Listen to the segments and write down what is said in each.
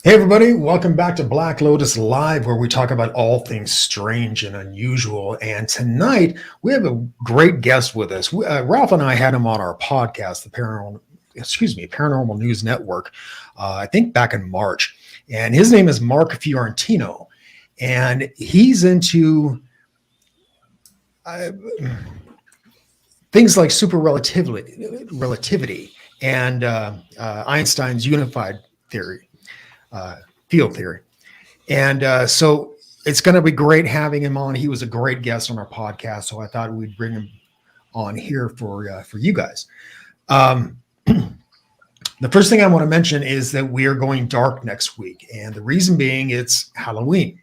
Hey, everybody, welcome back to Black Lotus Live, where we talk about all things strange and unusual. And tonight we have a great guest with us. Ralph and I had him on our podcast, the Paranormal News Network, I think back in March. And his name is Mark Fiorentino. And he's into things like super relativity and Einstein's unified theory. Field theory. And so it's going to be great having him on. He was a great guest on our podcast, so I thought we'd bring him on here for you guys. The first thing I want to mention is that we are going dark next week, and the reason being it's Halloween,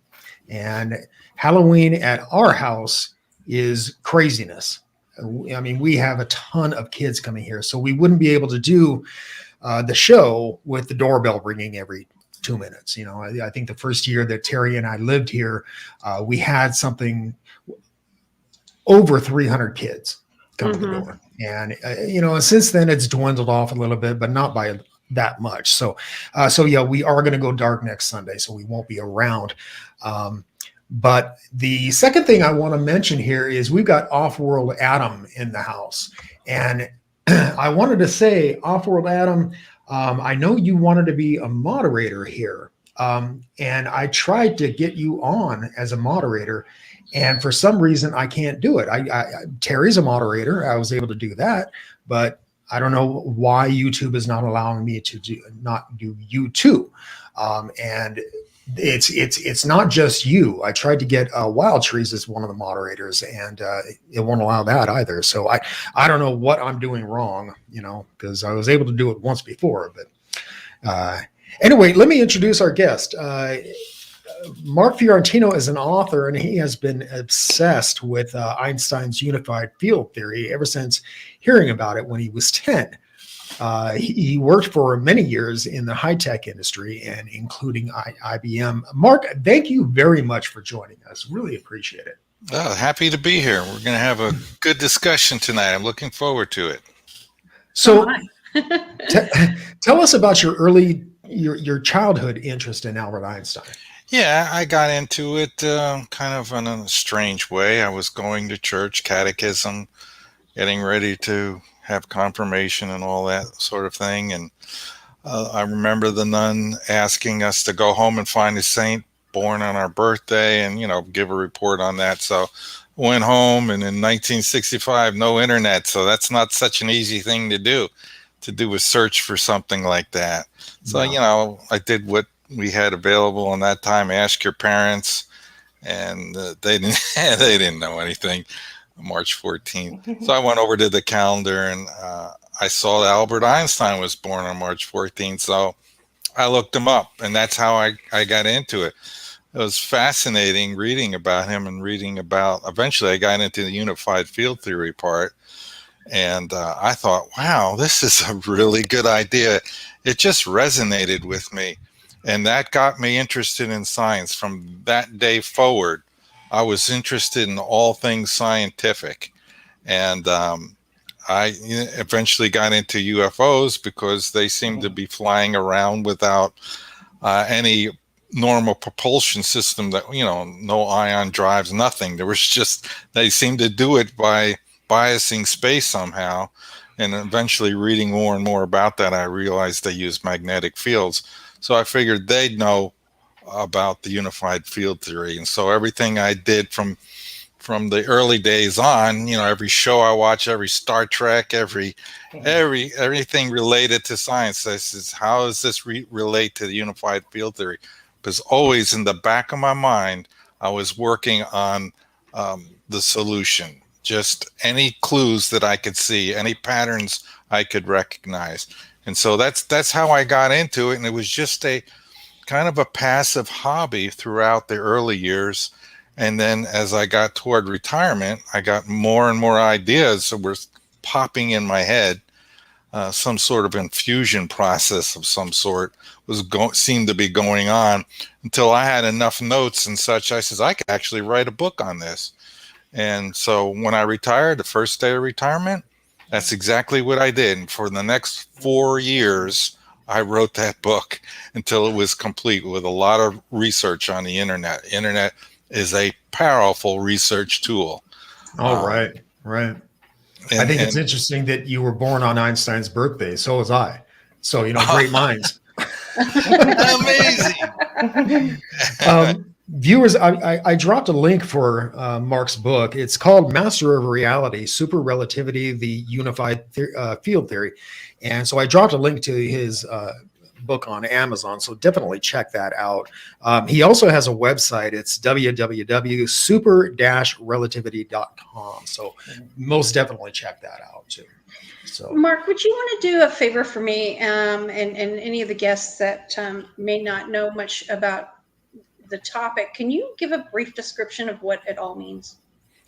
and Halloween at our house is craziness. I mean, we have a ton of kids coming here, so we wouldn't be able to do the show with the doorbell ringing every 2 minutes. You know, I think the first year that Terry and I lived here, we had something over 300 kids come to the door. And, since then it's dwindled off a little bit, but not by that much. So yeah, we are going to go dark next Sunday, so we won't be around. But the second thing I want to mention here is we've got Off-World Adam in the house. And I wanted to say, Off-World Adam, I know you wanted to be a moderator here, and I tried to get you on as a moderator, and for some reason I can't do it. Terry's a moderator. I was able to do that, but I don't know why YouTube is not allowing me to do YouTube. And it's not just you. I tried to get Wild Trees as one of the moderators, and it won't allow that either. So I don't know what I'm doing wrong, because I was able to do it once before. But anyway, let me introduce our guest. Mark Fiorentino is an author, and he has been obsessed with Einstein's unified field theory ever since hearing about it when he was 10. He worked for many years in the high-tech industry, and including IBM. Mark, thank you very much for joining us. Really appreciate it. Happy to be here. We're going to have a good discussion tonight. I'm looking forward to it. So tell us about your childhood interest in Albert Einstein. Yeah, I got into it kind of in a strange way. I was going to church, catechism, getting ready to have confirmation and all that sort of thing. And I remember the nun asking us to go home and find a saint born on our birthday and, give a report on that. So I went home, and in 1965, no internet. So that's not such an easy thing to do a search for something like that. So, I did what we had available in that time. Ask your parents, and they didn't know anything. March 14th. So I went over to the calendar, and I saw that Albert Einstein was born on March 14th. So I looked him up, and that's how I got into it. It was fascinating reading about him and eventually I got into the unified field theory part. And I thought, wow, this is a really good idea. It just resonated with me. And that got me interested in science. From that day forward, I was interested in all things scientific. And I eventually got into UFOs because they seemed to be flying around without any normal propulsion system, that, no ion drives, nothing. They seemed to do it by biasing space somehow. And eventually, reading more and more about that, I realized they used magnetic fields. So I figured they'd know about the unified field theory. And so everything I did from the early days on, every show I watch, every Star Trek, everything related to science, this is, how does this relate to the unified field theory? Because always in the back of my mind, I was working on the solution. Just any clues that I could see, any patterns I could recognize. And so that's how I got into it. And it was just a kind of a passive hobby throughout the early years. And then as I got toward retirement, I got more and more ideas that were popping in my head. Some sort of infusion process of some sort seemed to be going on, until I had enough notes and such. I said, I could actually write a book on this. And so when I retired, the first day of retirement, that's exactly what I did. And for the next 4 years, I wrote that book until it was complete with a lot of research on the internet. Internet is a powerful research tool. Oh, Um, right, right. I think it's and interesting that you were born on Einstein's birthday. So was I. So, great minds. amazing. Viewers, I dropped a link for Mark's book. It's called Master of Reality, Super Relativity, the Unified Field Theory. And so I dropped a link to his book on Amazon. So definitely check that out. He also has a website. It's www.super-relativity.com. So most definitely check that out too. So Mark, would you want to do a favor for me and any of the guests that may not know much about the topic? Can you give a brief description of what it all means?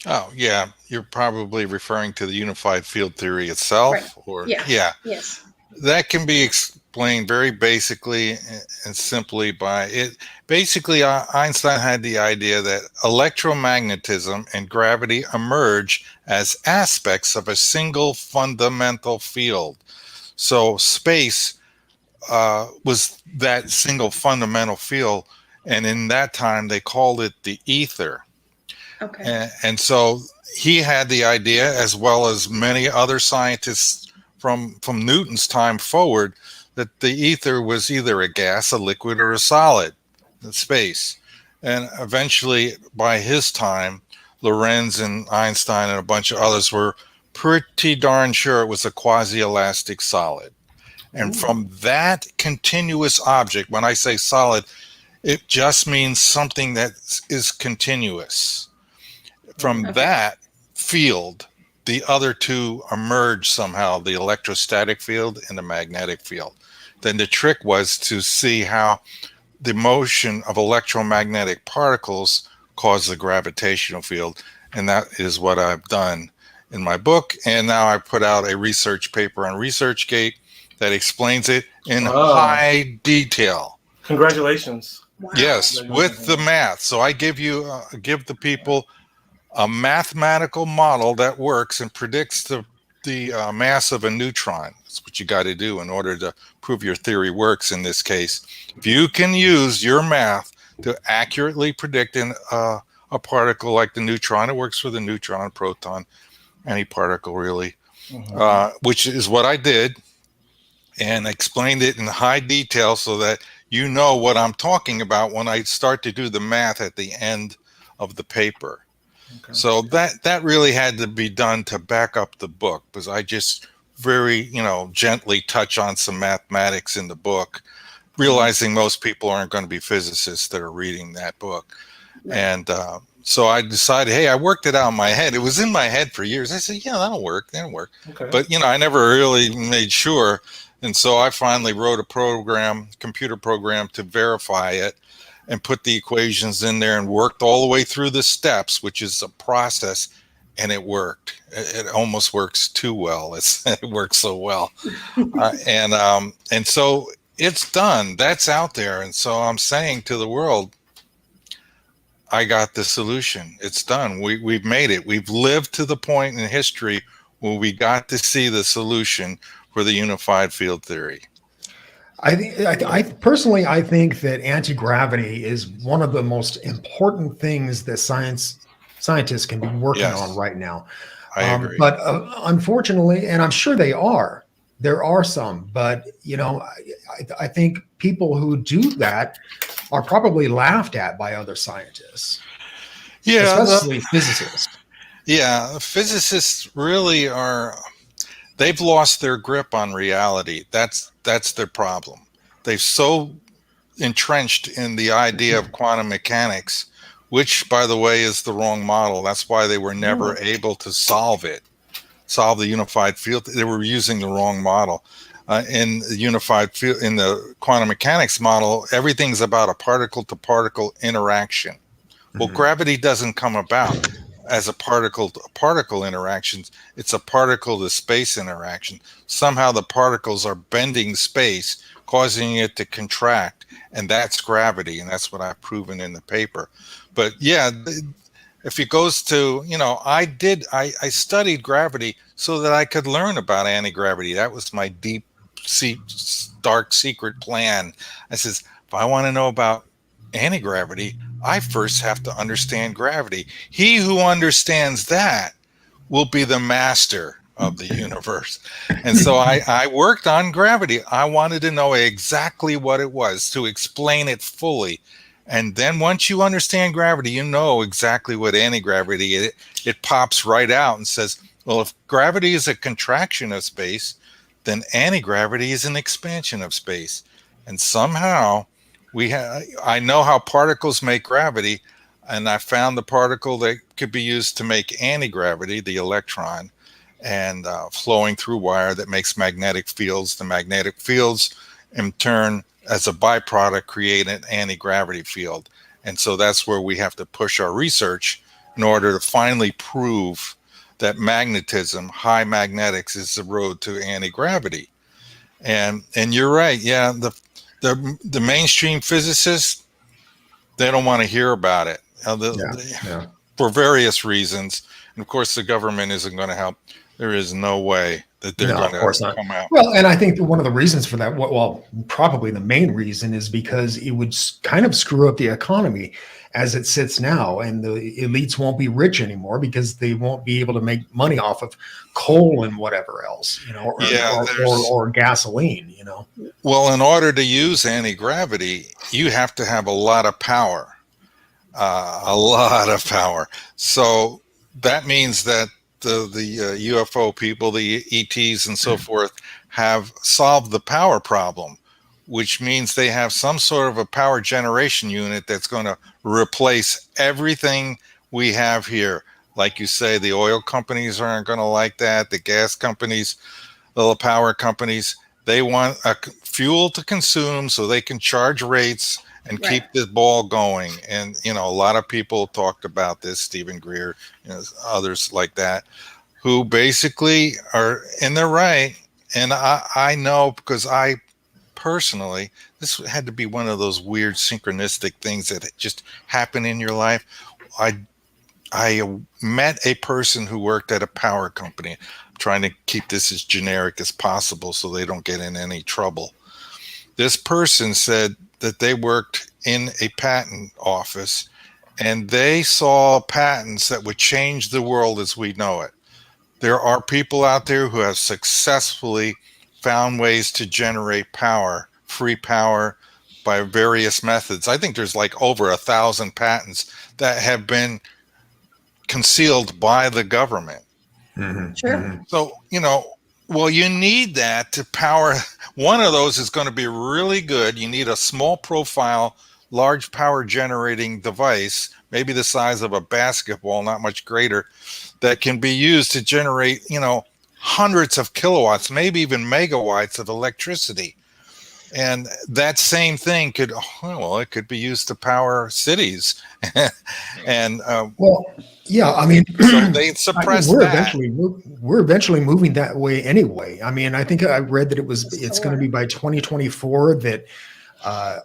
Oh, yeah. You're probably referring to the unified field theory Right. itself, or Yeah. yeah. Yes. That can be explained very basically and simply by it. Basically, Einstein had the idea that electromagnetism and gravity emerge as aspects of a single fundamental field. So space was that single fundamental field, and in that time they called it the ether. Okay. And so he had the idea, as well as many other scientists from Newton's time forward, that the ether was either a gas, a liquid, or a solid in space. And eventually, by his time, Lorentz and Einstein and a bunch of others were pretty darn sure it was a quasi-elastic solid. And from that continuous object, when I say solid, it just means something that is continuous. From Okay. that field, the other two emerge somehow, the electrostatic field and the magnetic field. Then the trick was to see how the motion of electromagnetic particles cause the gravitational field. And that is what I've done in my book. And now I put out a research paper on ResearchGate that explains it in high detail. Congratulations. Wow. Yes, with the math. So I give the people a mathematical model that works and predicts the mass of a neutron. That's what you got to do in order to prove your theory works in this case. If you can use your math to accurately predict a particle like the neutron, it works for the neutron, proton, any particle really, which is what I did, and explained it in high detail so that you know what I'm talking about when I start to do the math at the end of the paper. Okay. So that really had to be done to back up the book, because I just very gently touch on some mathematics in the book, realizing most people aren't going to be physicists that are reading that book. Right. And so I decided, hey, I worked it out in my head. It was in my head for years. I said, yeah, that'll work. Okay. But I never really made sure. And so I finally wrote a computer program to verify it, and put the equations in there and worked all the way through the steps, which is a process, and it worked. It almost works too well. It works so well. And so it's done. That's out there. And so I'm saying to the world, I got the solution. It's done. We've made it. We've lived to the point in history where we got to see the solution for the unified field theory. I personally, I think that anti-gravity is one of the most important things that scientists can be working on right now. I agree. But unfortunately, and I'm sure there are some, but I think people who do that are probably laughed at by other scientists. Yeah, especially physicists. Yeah, physicists really are. They've lost their grip on reality. That's their problem. They've so entrenched in the idea of quantum mechanics, which, by the way, is the wrong model. That's why they were never able to solve the unified field. They were using the wrong model. In the unified field, in the quantum mechanics model, everything's about a particle-to-particle interaction. Well, gravity doesn't come about as a particle-to-particle interactions. It's a particle-to-space interaction. Somehow the particles are bending space, causing it to contract, and that's gravity, and that's what I've proven in the paper. But yeah, if it goes to, I studied gravity so that I could learn about anti-gravity. That was my deep dark secret plan. I says, if I want to know about anti-gravity, I first have to understand gravity. He who understands that will be the master of the universe. And so I worked on gravity. I wanted to know exactly what it was, to explain it fully. And then once you understand gravity, you know exactly what anti-gravity is. It pops right out and says, well, if gravity is a contraction of space, then anti-gravity is an expansion of space. And somehow I know how particles make gravity, and I found the particle that could be used to make anti-gravity, the electron, and flowing through wire that makes magnetic fields. The magnetic fields, in turn, as a byproduct, create an anti-gravity field. And so that's where we have to push our research in order to finally prove that magnetism, high magnetics, is the road to anti-gravity. And you're right. Yeah, the mainstream physicists, they don't want to hear about it. For various reasons. And of course, the government isn't going to help. There is no way that they're going to come out. Well, and I think one of the reasons for that, well, probably the main reason, is because it would kind of screw up the economy as it sits now, and the elites won't be rich anymore because they won't be able to make money off of coal and whatever else, or gasoline, Well, in order to use anti-gravity, you have to have a lot of power. So that means that the UFO people, the ETs and so forth, have solved the power problem, which means they have some sort of a power generation unit that's going to replace everything we have here. Like you say, the oil companies aren't going to like that. The gas companies, the power companies, they want a fuel to consume so they can charge rates and keep the ball going. And, a lot of people talked about this, Stephen Greer, others like that, who basically are in their right. And I know, because I personally, this had to be one of those weird synchronistic things that just happen in your life. I met a person who worked at a power company. I'm trying to keep this as generic as possible so they don't get in any trouble. This person said that they worked in a patent office and they saw patents that would change the world as we know it. There are people out there who have successfully found ways to generate power, free power, by various methods. I think there's like over 1,000 patents that have been concealed by the government. Mm-hmm. Sure. Mm-hmm. So, well, you need that to power. One of those is going to be really good. You need a small profile, large power generating device, maybe the size of a basketball, not much greater, that can be used to generate, hundreds of kilowatts, maybe even megawatts of electricity. And that same thing could be used to power cities. And so they suppress that. We're eventually moving that way anyway. I mean, I think I read that it's going to be by 2024 that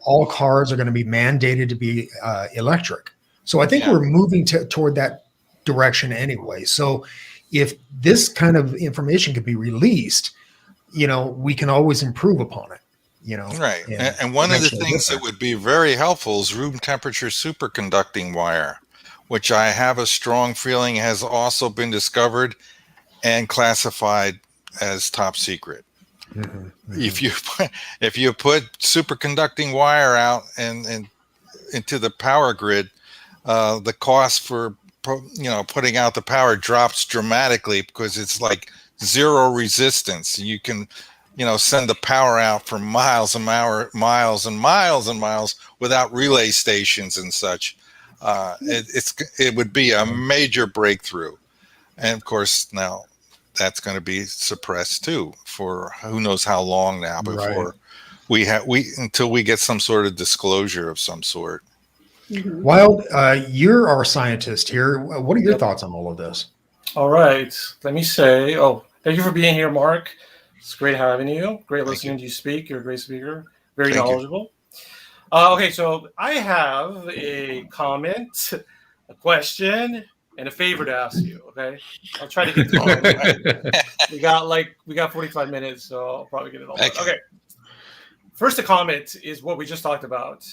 all cars are going to be mandated to be electric. So I think we're moving toward that direction anyway. So if this kind of information could be released, we can always improve upon it. Right. And one of the things that would be very helpful is room temperature superconducting wire, which I have a strong feeling has also been discovered and classified as top secret. Mm-hmm. Mm-hmm. If you put superconducting wire out and into the power grid, the cost for putting out the power drops dramatically because it's like zero resistance. You can send the power out for miles and miles and miles and miles without relay stations and such. It would be a major breakthrough. And of course, now that's going to be suppressed too for who knows how long now before until we get some sort of disclosure of some sort. Mm-hmm. Wild, you're our scientist here. What are your thoughts on all of this? All right. Let me say, thank you for being here, Mark. It's great having you. Great listening to you speak. You're a great speaker. Very knowledgeable. Okay, so I have a comment, a question, and a favor to ask you. Okay, I'll try to get through all of it. We got 45 minutes, so I'll probably get it all done. Okay. First, the comment is what we just talked about.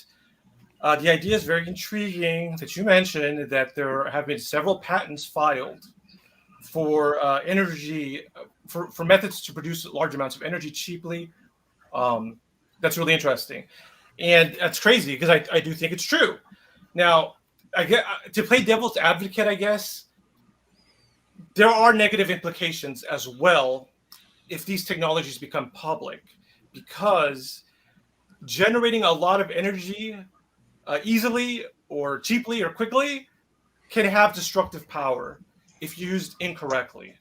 The idea is very intriguing that you mentioned that there have been several patents filed for energy, for methods to produce large amounts of energy cheaply. That's really interesting. And that's crazy because I do think it's true. Now, I get to play devil's advocate, I guess, there are negative implications as well if these technologies become public, because generating a lot of energy easily or cheaply or quickly can have destructive power if used incorrectly.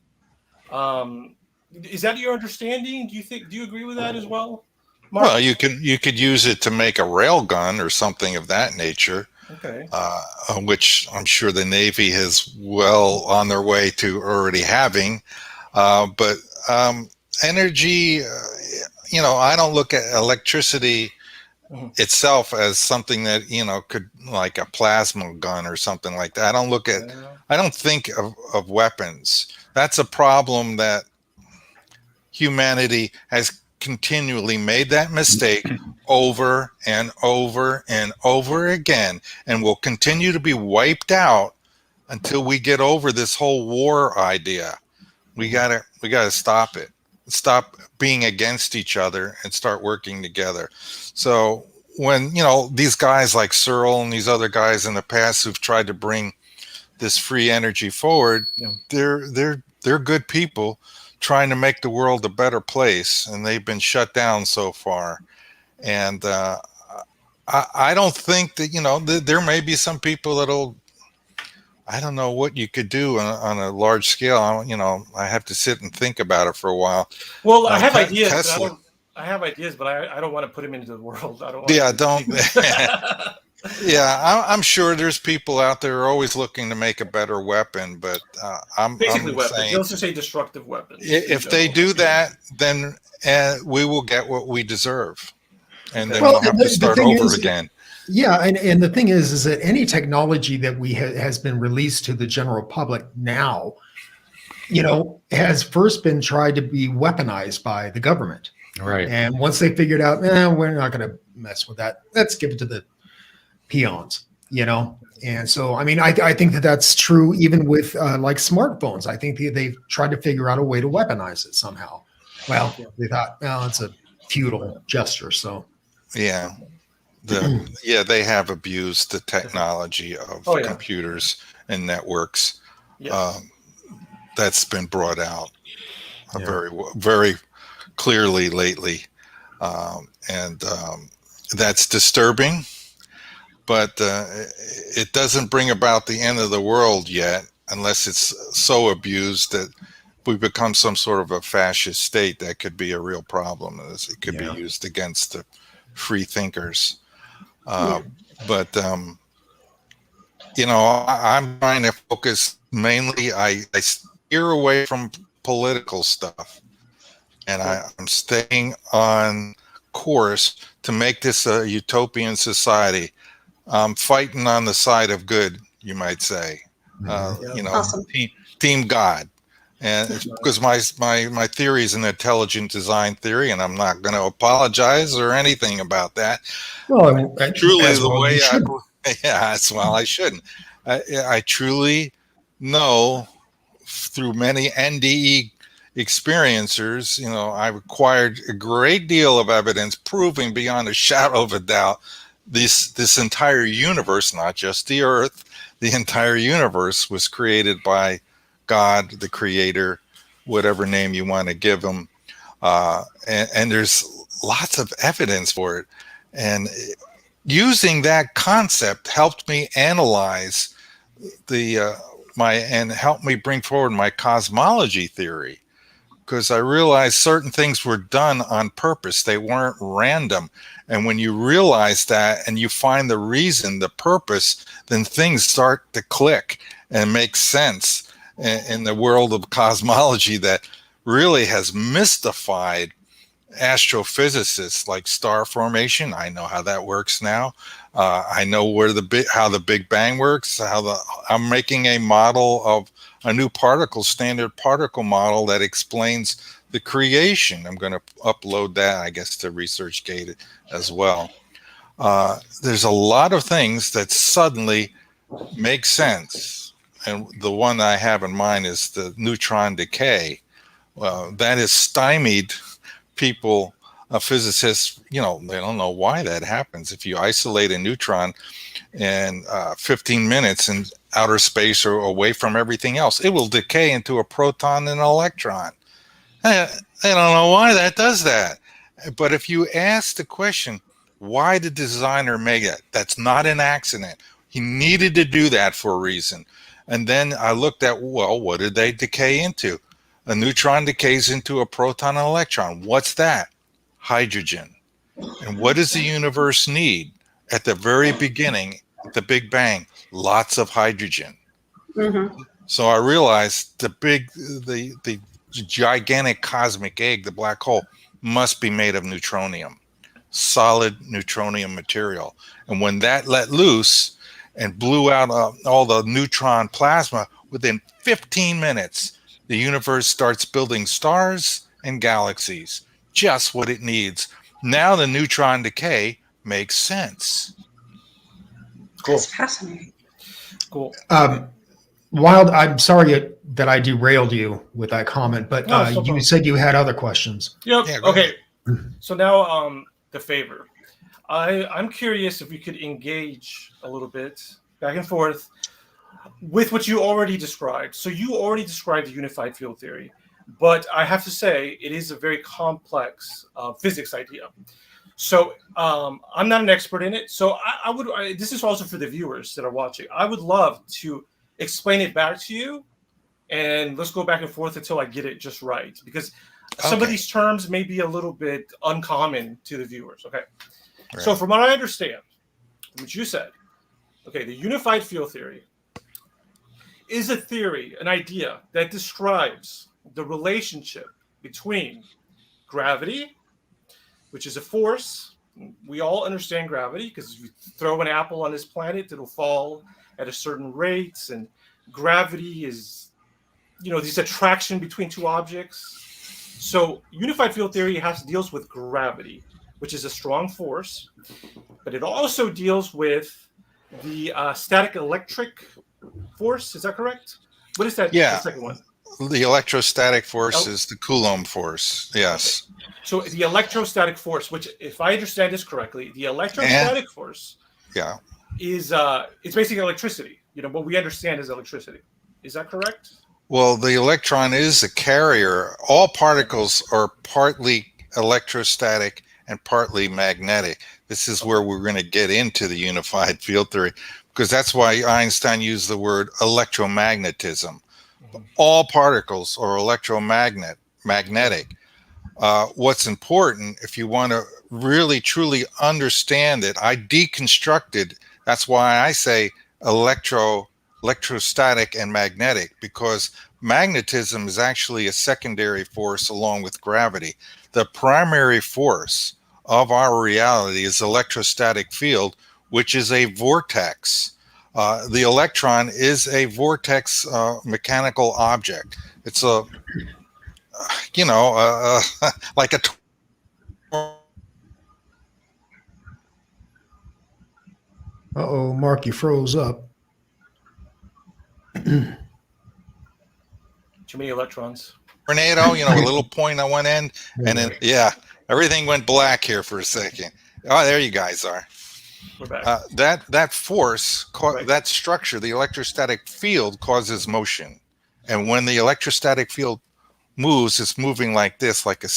Is that your understanding? Do you agree with that as well, Mark? Well, you could use it to make a rail gun or something of that nature. Okay. Which I'm sure the Navy is well on their way to already having. But energy, I don't look at electricity itself as something that, could, like a plasma gun or something like that. I don't think of weapons. That's a problem that humanity has continually made that mistake over and over and over again, and will continue to be wiped out until we get over this whole war idea. We gotta stop it. Stop being against each other and start working together. So when these guys like Searle and these other guys in the past who've tried to bring this free energy forward, they're good people trying to make the world a better place, and they've been shut down so far. And I don't think that there may be some people that'll, I don't know what you could do on a large scale. I have to sit and think about it for a while. Well, I have ideas. Tesla. But I don't want to put them into the world. I don't. Yeah, I'm sure there's people out there who are always looking to make a better weapon, but I'm weapons. saying, Let's just say destructive weapons. If they do that, then we will get what we deserve, and then we'll have to start over again. Yeah, and the thing is that any technology that has been released to the general public now, has first been tried to be weaponized by the government. Right. And once they figured out, we're not going to mess with that. Let's give it to the peons, And so, I think that that's true even with like smartphones. I think they've tried to figure out a way to weaponize it somehow. Well, they thought, it's a futile gesture. So, yeah. They have abused the technology of computers and networks. That's been brought out very, very clearly lately. And that's disturbing, but it doesn't bring about the end of the world yet, unless it's so abused that we become some sort of a fascist state. That could be a real problem. It could be used against the free thinkers. But I'm trying to focus mainly. I steer away from political stuff, and I'm staying on course to make this a utopian society. I'm fighting on the side of good, you might say. Awesome. Team God. And it's because my theory is an intelligent design theory, and I'm not going to apologize or anything about that. Well, truly the way I shouldn't. I truly know through many NDE experiencers, I've acquired a great deal of evidence proving beyond a shadow of a doubt this entire universe, not just the Earth, the entire universe was created by God, the creator, whatever name you want to give him. And there's lots of evidence for it. And using that concept helped me analyze and helped me bring forward my cosmology theory, because I realized certain things were done on purpose. They weren't random. And when you realize that and you find the reason, the purpose, then things start to click and make sense in the world of cosmology that really has mystified astrophysicists, like star formation. I know how that works now. I know how the Big Bang works. I'm making a model of a new standard particle model that explains the creation. I'm going to upload that, I guess, to ResearchGate as well. There's a lot of things that suddenly make sense. And the one I have in mind is the neutron decay. That has stymied people, physicists, they don't know why that happens. If you isolate a neutron in 15 minutes in outer space or away from everything else, it will decay into a proton and an electron. They don't know why that does that. But if you ask the question, why did the designer make it? That's not an accident. He needed to do that for a reason. And then I looked at, well, what did they decay into? A neutron decays into a proton and electron. What's that? Hydrogen. And what does the universe need? At the very beginning, at the Big Bang, lots of hydrogen. Mm-hmm. So I realized the gigantic cosmic egg, the black hole, must be made of neutronium, solid neutronium material. And when that let loose and blew out all the neutron plasma, within 15 minutes, the universe starts building stars and galaxies, just what it needs. Now the neutron decay makes sense. Cool. That's fascinating. Cool. Wild, I'm sorry that I derailed you with that comment, but you said you had other questions. Yep. Yeah, okay. So now the favor. I'm curious if we could engage a little bit back and forth with what you already described. So you already described the unified field theory, but I have to say it is a very complex physics idea. So I'm not an expert in it. So I would. This is also for the viewers that are watching. I would love to explain it back to you, and let's go back and forth until I get it just right, because some of these terms may be a little bit uncommon to the viewers. Okay. Right. So from what I understand, what you said, the unified field theory is a theory, an idea that describes the relationship between gravity, which is a force. We all understand gravity because if you throw an apple on this planet, it'll fall at a certain rate. And gravity is, this attraction between two objects. So unified field theory deals with gravity, which is a strong force, but it also deals with the static electric force. Is that correct? What is that? Yeah. The second one? The electrostatic force is the Coulomb force. Yes. Okay. So the electrostatic force, which, if I understand this correctly, the electrostatic force is it's basically electricity. What we understand is electricity. Is that correct? Well, the electron is a carrier. All particles are partly electrostatic and partly magnetic. This is where we're going to get into the unified field theory, because that's why Einstein used the word electromagnetism. All particles are magnetic. What's important, if you want to really truly understand it, I deconstructed. That's why I say electrostatic and magnetic, because magnetism is actually a secondary force along with gravity. The primary force of our reality is electrostatic field, which is a vortex. The electron is a vortex mechanical object. It's like a. Uh-oh, Mark, you froze up. Too many electrons. Tornado, a little point on one end, and then everything went black here for a second. Oh, there you guys are. We're back. That force, that structure, the electrostatic field causes motion, and when the electrostatic field moves, it's moving like this, like a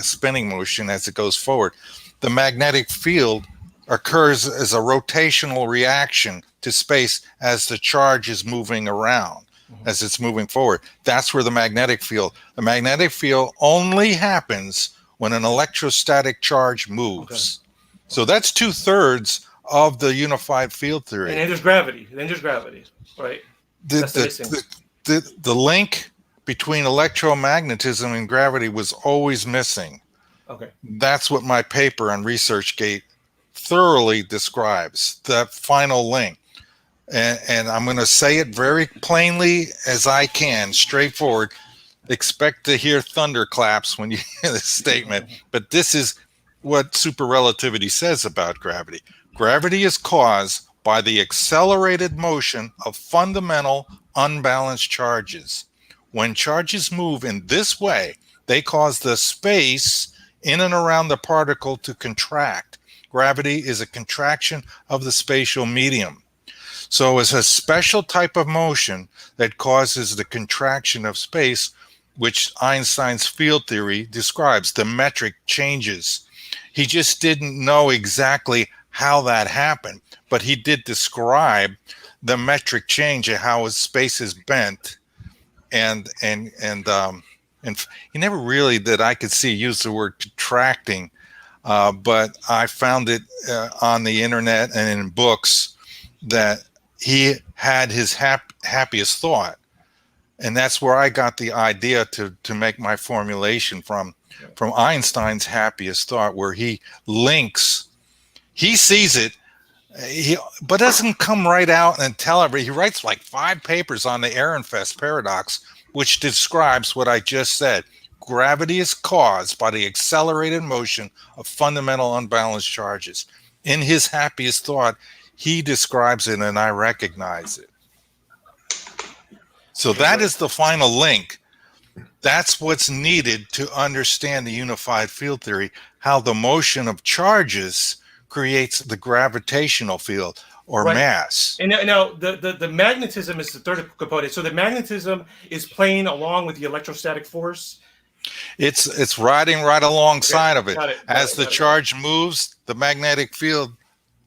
spinning motion as it goes forward. The magnetic field occurs as a rotational reaction to space as the charge is moving around, as it's moving forward. That's where the magnetic field only happens when an electrostatic charge moves. So that's 2/3 of the unified field theory. And then there's gravity. Right? The link between electromagnetism and gravity was always missing. Okay. That's what my paper on ResearchGate thoroughly describes, the final link. And I'm going to say it very plainly as I can, straightforward. Expect to hear thunderclaps when you hear this statement, but this is what super relativity says about gravity. Gravity is caused by the accelerated motion of fundamental unbalanced charges. When charges move in this way, they cause the space in and around the particle to contract. Gravity is a contraction of the spatial medium. So it's a special type of motion that causes the contraction of space, which Einstein's field theory describes, the metric changes. He just didn't know exactly how that happened, but he did describe the metric change and how space is bent. And he never really, that I could see, used the word contracting, but I found it on the internet and in books that he had his happiest thought. And that's where I got the idea to make my formulation from Einstein's happiest thought, where he links, he sees it, but doesn't come right out and tell everybody. He writes like 5 papers on the Ehrenfest paradox, which describes what I just said. Gravity is caused by the accelerated motion of fundamental unbalanced charges. In his happiest thought, he describes it, and I recognize it. So that is the final link. That's what's needed to understand the unified field theory, how the motion of charges creates the gravitational field or mass. And now the magnetism is the third component. So the magnetism is playing along with the electrostatic force. It's riding right alongside of it. As the charge moves, the magnetic field,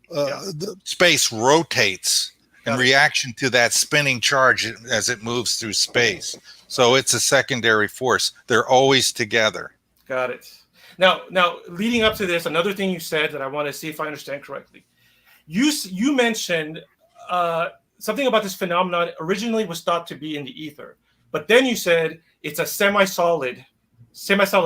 the space rotates in reaction to that spinning charge as it moves through space. So it's a secondary force. They're always together. Got it. Now, leading up to this, another thing you said that I want to see if I understand correctly. You mentioned something about this phenomenon originally was thought to be in the ether, but then you said it's a semi-solid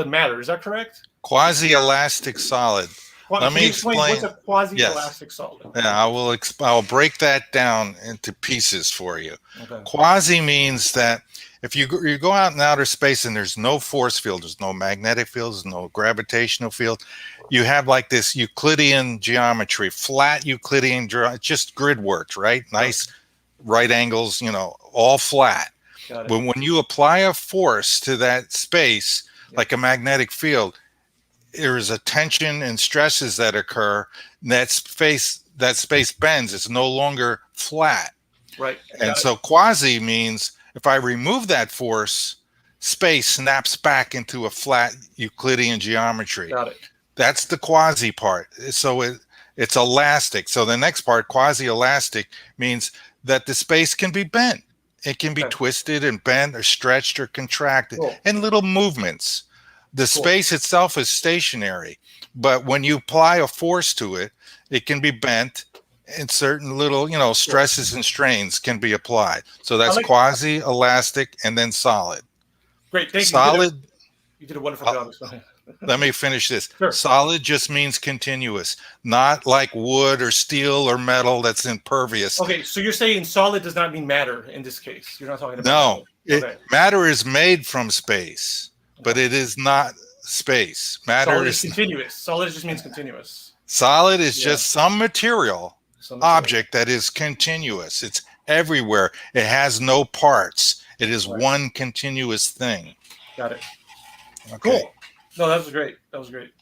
matter. Is that correct? Quasi-elastic solid. Let me explain. What's a quasi-elastic solid? Yeah, I will break that down into pieces for you. Okay. Quasi means that if you go out in outer space and there's no force field, there's no magnetic field, there's no gravitational field, you have like this Euclidean geometry, flat Euclidean, just grid worked, right? Nice right angles, all flat. But when you apply a force to that space, like a magnetic field, there is a tension and stresses that occur. That space bends. It's no longer flat. Right. And so quasi means if I remove that force, space snaps back into a flat Euclidean geometry. Got it. That's the quasi part. So it's elastic. So the next part, quasi-elastic, means that the space can be bent. It can be twisted and bent or stretched or contracted in little movements. The space itself is stationary, but when you apply a force to it, it can be bent, and certain little, stresses and strains can be applied. So that's quasi-elastic and then solid. Great, thank you. Solid. You did a wonderful job. Let me finish this. Sure. Solid just means continuous, not like wood or steel or metal that's impervious. Okay, so you're saying solid does not mean matter in this case. You're not talking about matter is made from space. But it is not space. Matter is continuous. Solid just means continuous. Solid is just some material object that is continuous. It's everywhere. It has no parts. It is one continuous thing. Got it. Okay. Cool. No, that was great.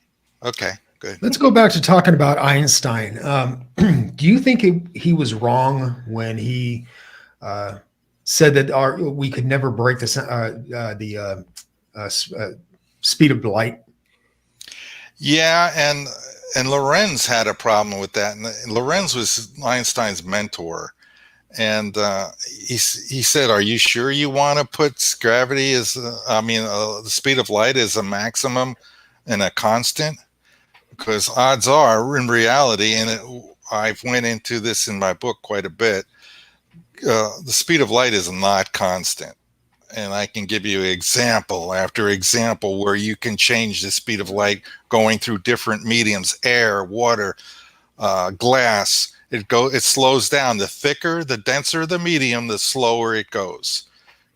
Okay, good. Let's go back to talking about Einstein. Do you think he was wrong when he said that we could never break the speed of light? Yeah, and Lorentz had a problem with that. And Lorentz was Einstein's mentor, and he said, "Are you sure you want to put gravity as the speed of light as a maximum and a constant? Because odds are, in reality, and I've went into this in my book quite a bit, the speed of light is not constant." and I can give you example after example where you can change the speed of light going through different mediums, air, water, glass. It slows down. The thicker, the denser the medium, the slower it goes.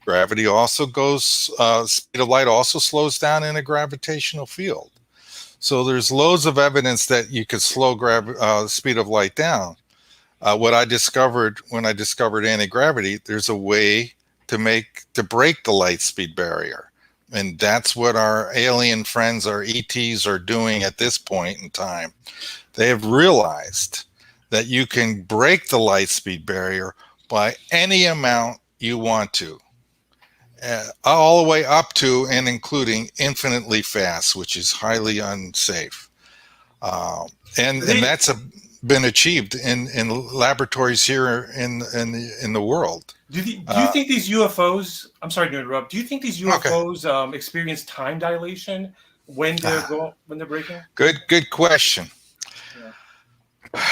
Gravity also goes, speed of light also slows down in a gravitational field. So there's loads of evidence that you could slow speed of light down. What I discovered when I discovered anti-gravity, there's a way to break the light speed barrier. And that's what our alien friends, our ETs, are doing at this point in time. They have realized that you can break the light speed barrier by any amount you want to, all the way up to and including infinitely fast, which is highly unsafe. And that's been achieved in laboratories here in the world. Do you think these UFOs? I'm sorry to interrupt. Do you think these UFOs experience time dilation when they're breaking? Good question. Yeah.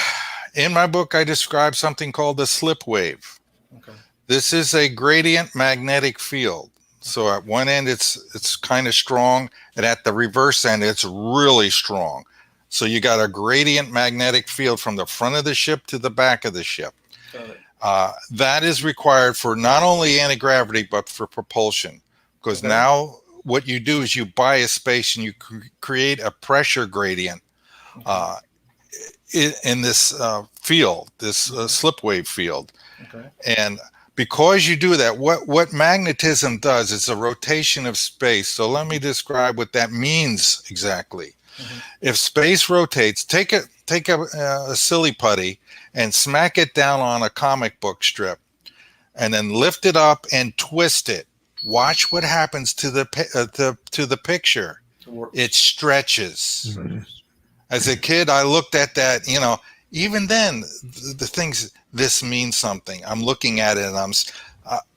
In my book, I describe something called the slip wave. Okay. This is a gradient magnetic field. So at one end, it's kind of strong, and at the reverse end, it's really strong. So you got a gradient magnetic field from the front of the ship to the back of the ship. That is required for not only anti-gravity, but for propulsion. Because now what you do is you buy a space and you create a pressure gradient in this field, this slip wave field. Okay. And because you do that, what magnetism does is a rotation of space. So let me describe what that means exactly. Mm-hmm. If space rotates, take a silly putty and smack it down on a comic book strip, and then lift it up and twist it. Watch what happens to the picture. It stretches. Mm-hmm. As a kid, I looked at that. Even then, the things. This means something. I'm looking at it, and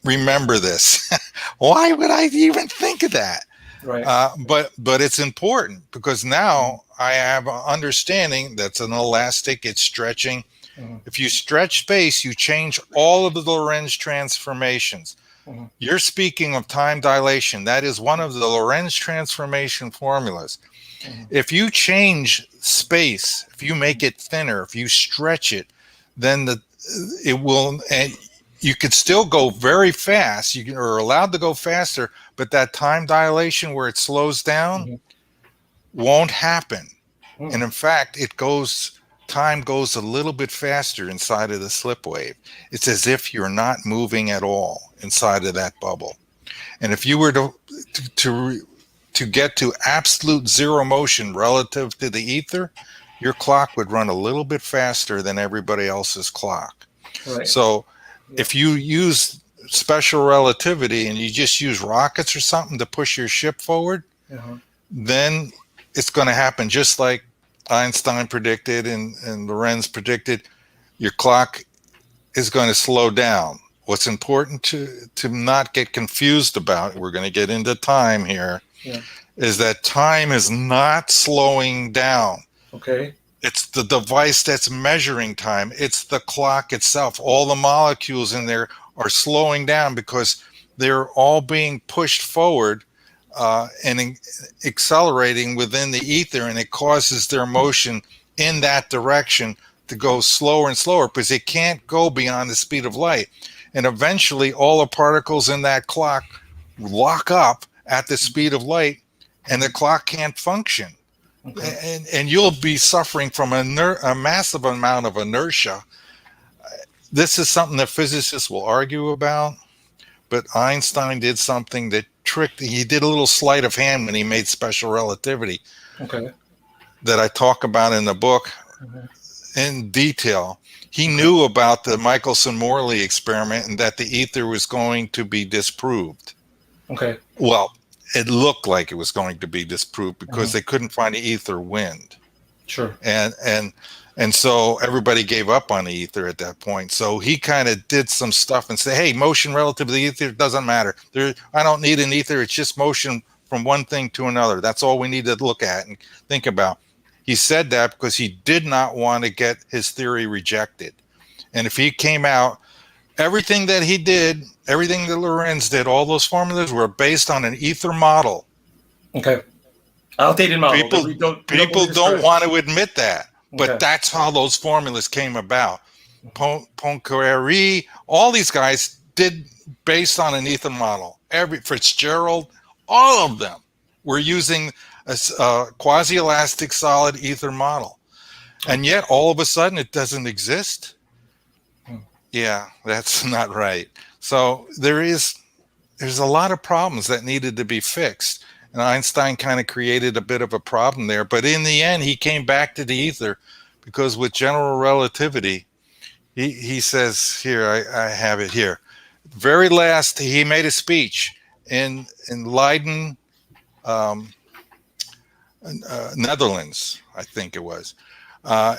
remember this. Why would I even think of that? Right. But it's important because now I have an understanding that's an elastic. It's stretching. Mm-hmm. If you stretch space, you change all of the Lorentz transformations. Mm-hmm. You're speaking of time dilation. That is one of the Lorentz transformation formulas. Mm-hmm. If you change space, if you make it thinner, if you stretch it, then it will. And you could still go very fast. You are allowed to go faster, but that time dilation where it slows down won't happen. Mm. And in fact, time goes a little bit faster inside of the slip wave. It's as if you're not moving at all inside of that bubble. And if you were to get to absolute zero motion relative to the ether, your clock would run a little bit faster than everybody else's clock. Right. So if you use special relativity and you just use rockets or something to push your ship forward, then it's going to happen just like Einstein predicted and Lorentz predicted. Your clock is going to slow down. What's important to not get confused about, we're going to get into time here, is that time is not slowing down. Okay. It's the device that's measuring time. It's the clock itself. All the molecules in there are slowing down because they're all being pushed forward and accelerating within the ether, and it causes their motion in that direction to go slower and slower because it can't go beyond the speed of light. And eventually all the particles in that clock lock up at the speed of light, and the clock can't function. Okay. And you'll be suffering from a massive amount of inertia. This is something that physicists will argue about, but Einstein did something that he did a little sleight of hand when he made special relativity. Okay. That I talk about in the book in detail. He knew about the Michelson-Morley experiment and that the ether was going to be disproved. Okay. Well, it looked like it was going to be disproved because they couldn't find the ether wind. Sure. And so everybody gave up on the ether at that point. So he kind of did some stuff and said, hey, motion relative to the ether doesn't matter. I don't need an ether. It's just motion from one thing to another. That's all we need to look at and think about. He said that because he did not want to get his theory rejected. And if he came out everything that he did, everything that Lorentz did, all those formulas were based on an ether model. Okay. Outdated model. People We don't don't want to admit that, but Okay. that's how those formulas came about. Poincaré, all these guys did based on an ether model. Fitzgerald, all of them were using a quasi-elastic solid ether model. And yet, all of a sudden, it doesn't exist. Yeah, that's not right. So there's a lot of problems that needed to be fixed. And Einstein kind of created a bit of a problem there. But in the end, he came back to the ether because with general relativity, he says, here, I have it here. Very last, he made a speech in Leiden, Netherlands, I think it was.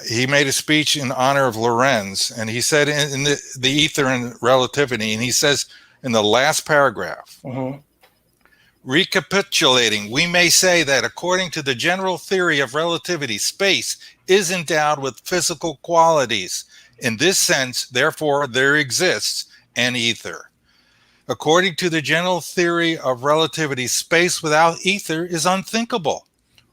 He made a speech in honor of Lorentz, and he said in the ether and relativity, and he says in the last paragraph, recapitulating, we may say that according to the general theory of relativity, space is endowed with physical qualities. In this sense, therefore, there exists an ether. According to the general theory of relativity, space without ether is unthinkable.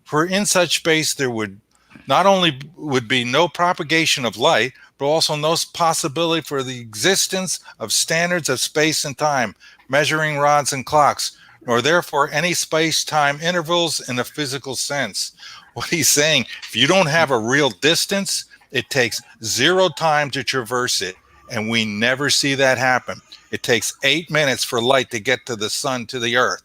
For in such space, there would not only would be no propagation of light, but also no possibility for the existence of standards of space and time, measuring rods and clocks, nor therefore any space-time intervals in a physical sense. What he's saying, if you don't have a real distance, it takes 0 time to traverse it, and we never see that happen. It takes 8 minutes for light to get to the sun, to the earth.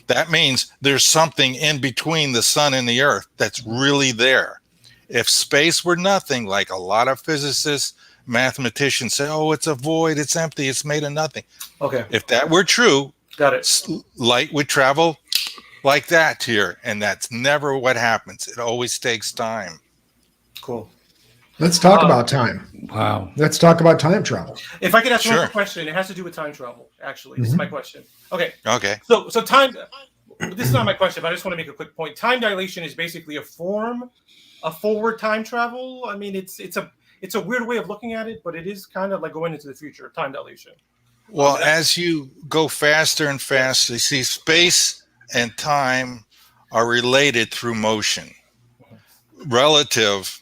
That means there's something in between the sun and the earth that's really there. If space were nothing, like a lot of physicists, mathematicians say, oh, it's a void, it's empty, it's made of nothing. Okay. If that were true, Got it. Light would travel like that here, and that's never what happens. It always takes time. Cool. Let's talk about time. Wow. Let's talk about time travel. If I could ask Sure. one more question, it has to do with time travel, actually. This is my question. Okay. Okay. So time, this is not my question, but I just want to make a quick point. Time dilation is basically a form of forward time travel. I mean, it's a weird way of looking at it, but it is kind of like going into the future, time dilation. Well, as you go faster and faster, you see space and time are related through motion relative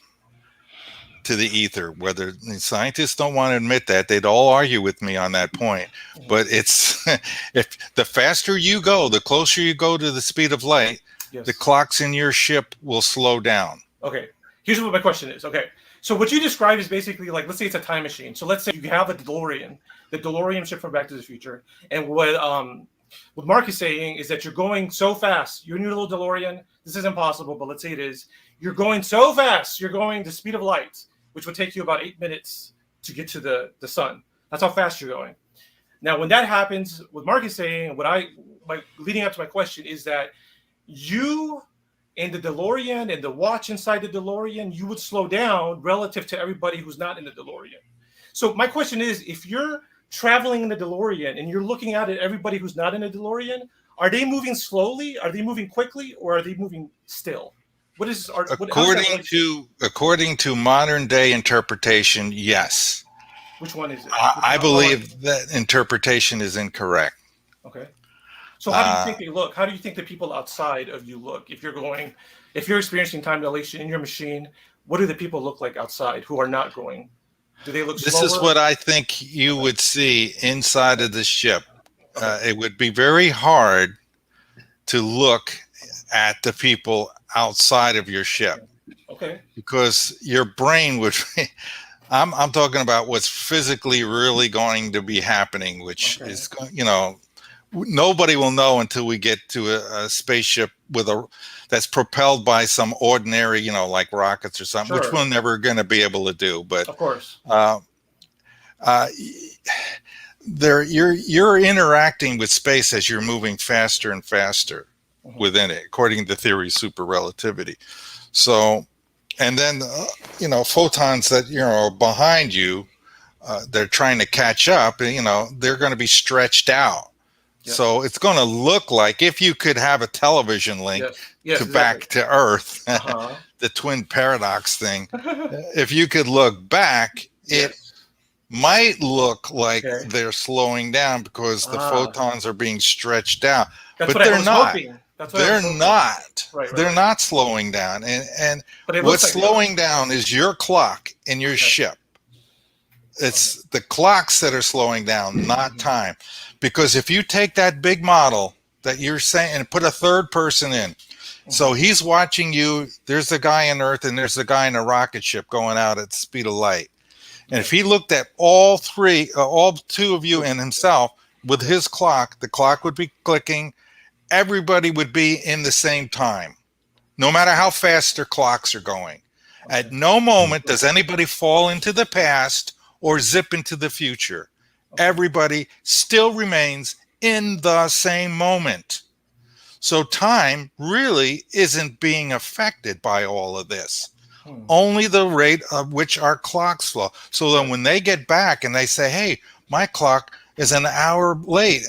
to the ether. Whether the scientists don't want to admit that, they'd all argue with me on that point. But it's if the faster you go, the closer you go to the speed of light, Yes. the clocks in your ship will slow down. Okay. Here's what my question is. Okay. So what you described is basically like, let's say it's a time machine. So let's say you have a DeLorean, the DeLorean ship from Back to the Future. And what Mark is saying is that you're going so fast. You're in your little DeLorean. This is impossible, but let's say it is. You're going so fast. You're going the speed of light, which would take you about 8 minutes to get to the sun. That's how fast you're going. Now, when that happens, what Mark is saying, leading up to my question is that you and the DeLorean and the watch inside the DeLorean, you would slow down relative to everybody who's not in the DeLorean. So my question is, if you're traveling in the DeLorean and you're looking out at everybody who's not in the DeLorean, are they moving slowly? Are they moving quickly? Or are they moving still? According to modern day interpretation, yes. Which one is it? I believe that interpretation is incorrect. Okay. So how do you think they look? How do you think the people outside of you look? If you're experiencing time dilation in your machine, what do the people look like outside who are not going? Do they look slower? This is what I think you would see inside of the ship. It would be very hard to look at the people outside of your ship. Okay. Because your brain would I'm talking about what's physically really going to be happening, which is, nobody will know until we get to a spaceship that's propelled by some ordinary, like rockets or something, which we're never going to be able to do. But of course, you're interacting with space as you're moving faster and faster within it, according to theory of super relativity. So, and then photons that are behind you, they're trying to catch up. They're going to be stretched out. Yep. So it's going to look like if you could have a television link back to Earth, the twin paradox thing. If you could look back, it might look like Okay. they're slowing down because the photons are being stretched out. That's But what I they're was not. hoping. That's what I was They're hoping. not. Right, They're not slowing down. And But it what's looks like they are. slowing down is your clock in your ship. It's the clocks that are slowing down, not time. Because if you take that big model that you're saying and put a third person in, so he's watching you, there's the guy on Earth and there's the guy in a rocket ship going out at the speed of light. And if he looked at all two of you and himself with his clock, the clock would be clicking. Everybody would be in the same time, no matter how fast their clocks are going. At no moment does anybody fall into the past or zip into the future. Everybody still remains in the same moment. So time really isn't being affected by all of this. Only the rate of which our clocks flow. So then when they get back and they say, hey, my clock is an hour late,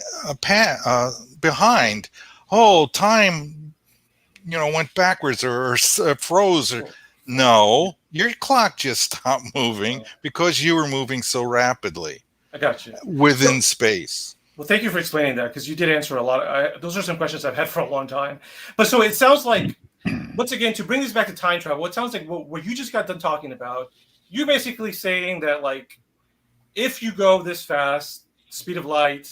behind. Oh, time, went backwards or froze. No, your clock just stopped moving because you were moving so rapidly. I got you. Within space. Well, thank you for explaining that, because you did answer a lot. Those are some questions I've had for a long time. But so it sounds like, once again, to bring this back to time travel, it sounds like what you just got done talking about, you're basically saying that, like, if you go this fast, speed of light,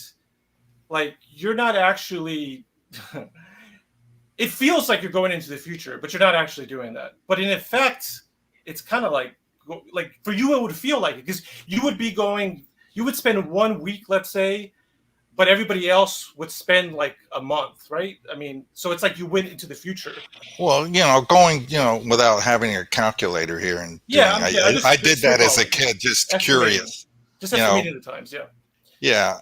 like, you're not actually... it feels like you're going into the future, but you're not actually doing that. But in effect, it's kind of like for you, it would feel like it, because you would spend 1 week, let's say, but everybody else would spend like a month, right? I mean, so it's like you went into the future. Well, going, without having a calculator here, and I did that as a kid, just curious. Just estimating the times, yeah. Yeah,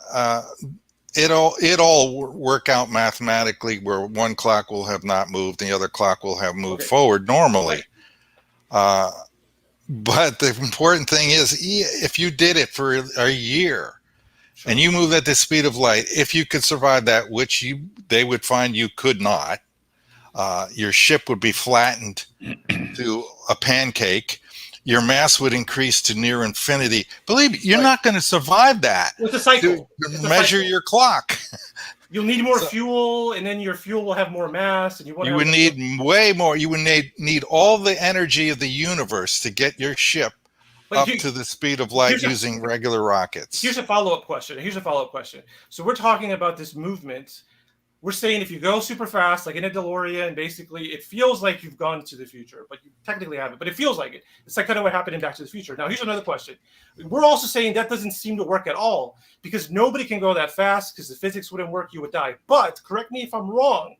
it all work out mathematically where one clock will have not moved, and the other clock will have moved forward normally. But the important thing is, if you did it for a year, and you move at the speed of light, if you could survive that, which they would find you could not, your ship would be flattened to a pancake. Your mass would increase to near infinity. Believe me, you're not going to survive that. It's a cycle. Measure your clock. You'll need more fuel, and then your fuel will have more mass, and you would need way more. You would need all the energy of the universe to get your ship up to the speed of light using regular rockets. Here's a follow-up question. So we're talking about this movement. We're saying if you go super fast, like in a DeLorean, basically it feels like you've gone to the future, but you technically haven't. But it feels like it. It's like kind of what happened in Back to the Future. Now, here's another question. We're also saying that doesn't seem to work at all, because nobody can go that fast because the physics wouldn't work. You would die. But correct me if I'm wrong.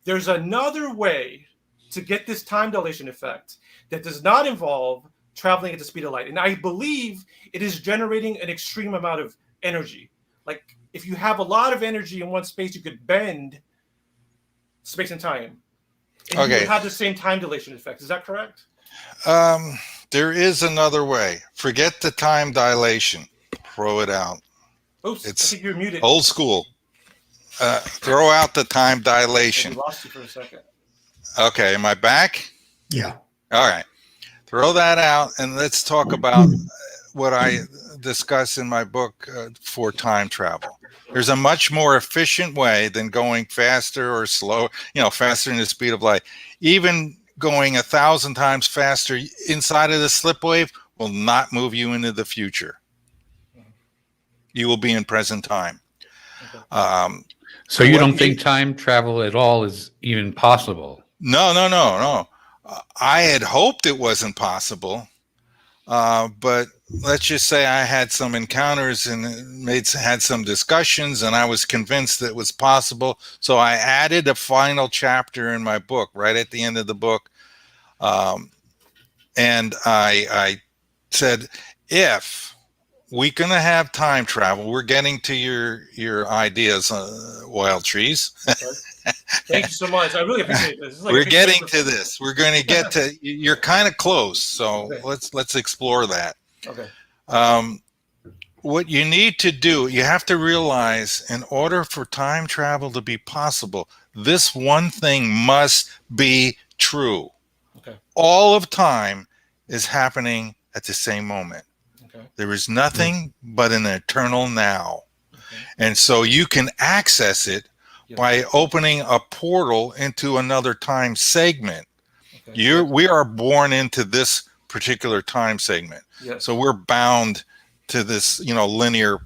There's another way to get this time dilation effect that does not involve traveling at the speed of light. And I believe it is generating an extreme amount of energy. Like, if you have a lot of energy in one space, you could bend space and time. And you would have the same time dilation effect. Is that correct? There is another way. Forget the time dilation. Throw it out. Oops, I think you're muted. Old school. Throw out the time dilation. We lost you for a second. Okay, am I back? Yeah. All right. Throw that out, and let's talk about what I discuss in my book for time travel. There's a much more efficient way than going faster or slow, faster than the speed of light. Even going 1,000 times faster inside of the slip wave will not move you into the future. You will be in present time. So you don't think time travel at all is even possible? No. I had hoped it wasn't possible, but let's just say I had some encounters and had some discussions, and I was convinced that it was possible. So I added a final chapter in my book right at the end of the book, and I said, if we're going to have time travel, we're getting to your ideas, Wild Trees. Okay. Thank you so much. I really appreciate this. We're getting to this. We're going to get to. You're kind of close, so let's explore that. Okay. What you need to do, you have to realize, in order for time travel to be possible, this one thing must be true. Okay. All of time is happening at the same moment. Okay. There is nothing but an eternal now. Okay. And so you can access it Yes. by opening a portal into another time segment. Okay. We are born into this particular time segment. Yes. So we're bound to this, linear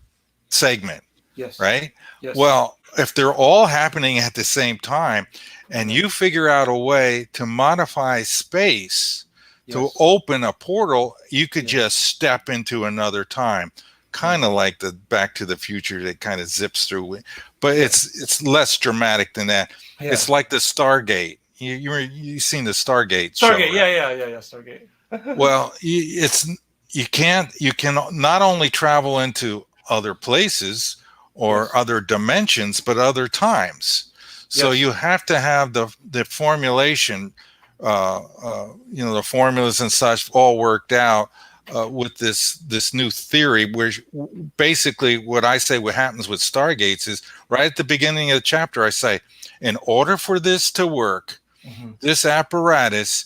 segment, Yes. right? Yes. Well, if they're all happening at the same time and you figure out a way to modify space to Yes. open a portal, you could Yes. just step into another time, kind of like the Back to the Future that kind of zips through. But it's less dramatic than that. Yeah. It's like the Stargate. You've seen the Stargate show, Stargate. right? Yeah. Stargate. Well, you can not only travel into other places or Yes. other dimensions, but other times. So Yes. you have to have the formulation, the formulas and such all worked out with this new theory, where basically what I say what happens with Stargates is right at the beginning of the chapter, I say, in order for this to work, this apparatus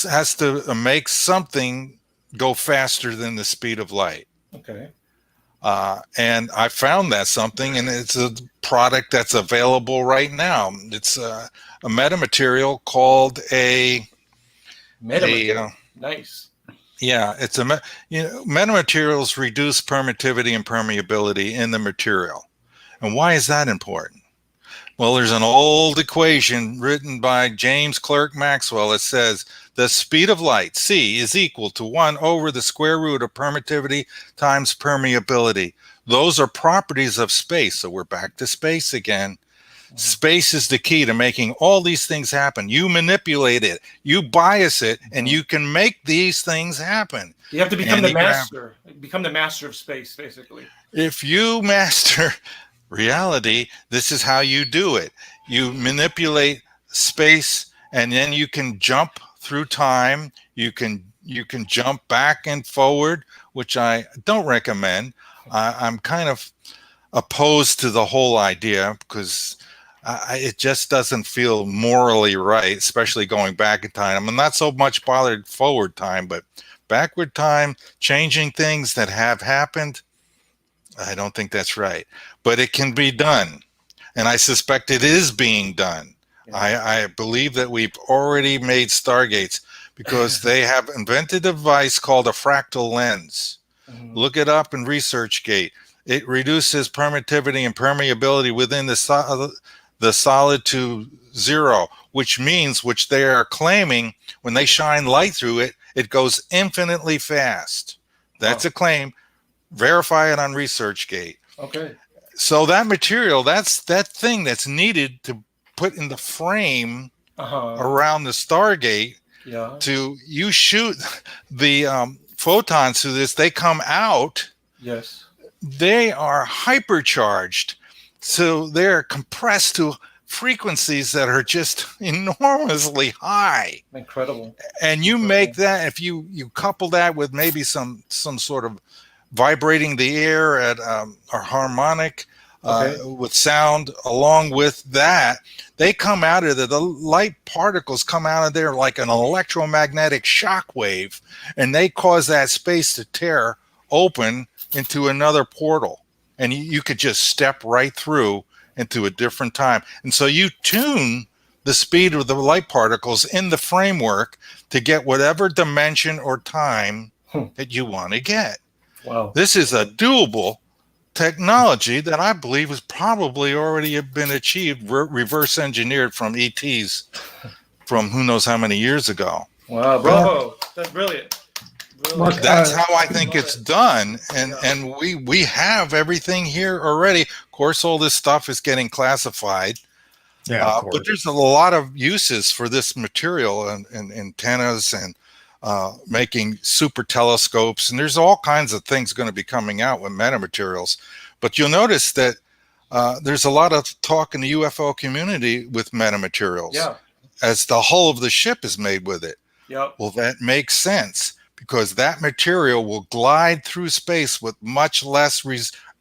has to make something go faster than the speed of light. Okay. And I found that something, and it's a product that's available right now. It's a metamaterial called a Metamaterial. Nice. Yeah, it's metamaterials reduce permittivity and permeability in the material. And why is that important? Well, there's an old equation written by James Clerk Maxwell that says the speed of light, c, is equal to 1 over the square root of permittivity times permeability. Those are properties of space. So we're back to space again. Space is the key to making all these things happen. You manipulate it, you bias it, and you can make these things happen. You have to become the master. Become the master of space, basically. If you master reality, this is how you do it. You manipulate space, and then you can jump through time. You can jump back and forward, which I don't recommend. I'm kind of opposed to the whole idea because it just doesn't feel morally right, especially going back in time. I'm not so much bothered forward time, but backward time, changing things that have happened, I don't think that's right. But it can be done, and I suspect it is being done. Yeah. I believe that we've already made Stargates because they have invented a device called a fractal lens. Look it up in ResearchGate. It reduces permittivity and permeability within the solid to zero, which they are claiming when they shine light through it, it goes infinitely fast. That's a claim. Verify it on ResearchGate. Okay. So that material, that's that thing that's needed to put in the frame around the Stargate. Yeah. You shoot the photons through this, they come out. Yes. They are hypercharged. So they're compressed to frequencies that are just enormously high. Incredible. And you make that, if you couple that with maybe some sort of vibrating the air at a harmonic with sound, along with that, they come out of the light particles come out of there like an electromagnetic shock wave, and they cause that space to tear open into another portal. And you could just step right through into a different time. And so you tune the speed of the light particles in the framework to get whatever dimension or time that you want to get. Wow. This is a doable technology that I believe has probably already been achieved, reverse engineered from ETs from who knows how many years ago. Wow, bravo. That's brilliant. Mark, that's how I think it's done, and we have everything here already. Of course, all this stuff is getting classified. Yeah, but there's a lot of uses for this material and antennas and making super telescopes, and there's all kinds of things going to be coming out with metamaterials. But you'll notice that there's a lot of talk in the UFO community with metamaterials, as the hull of the ship is made with it. Yep. Well, that makes sense, because that material will glide through space with much less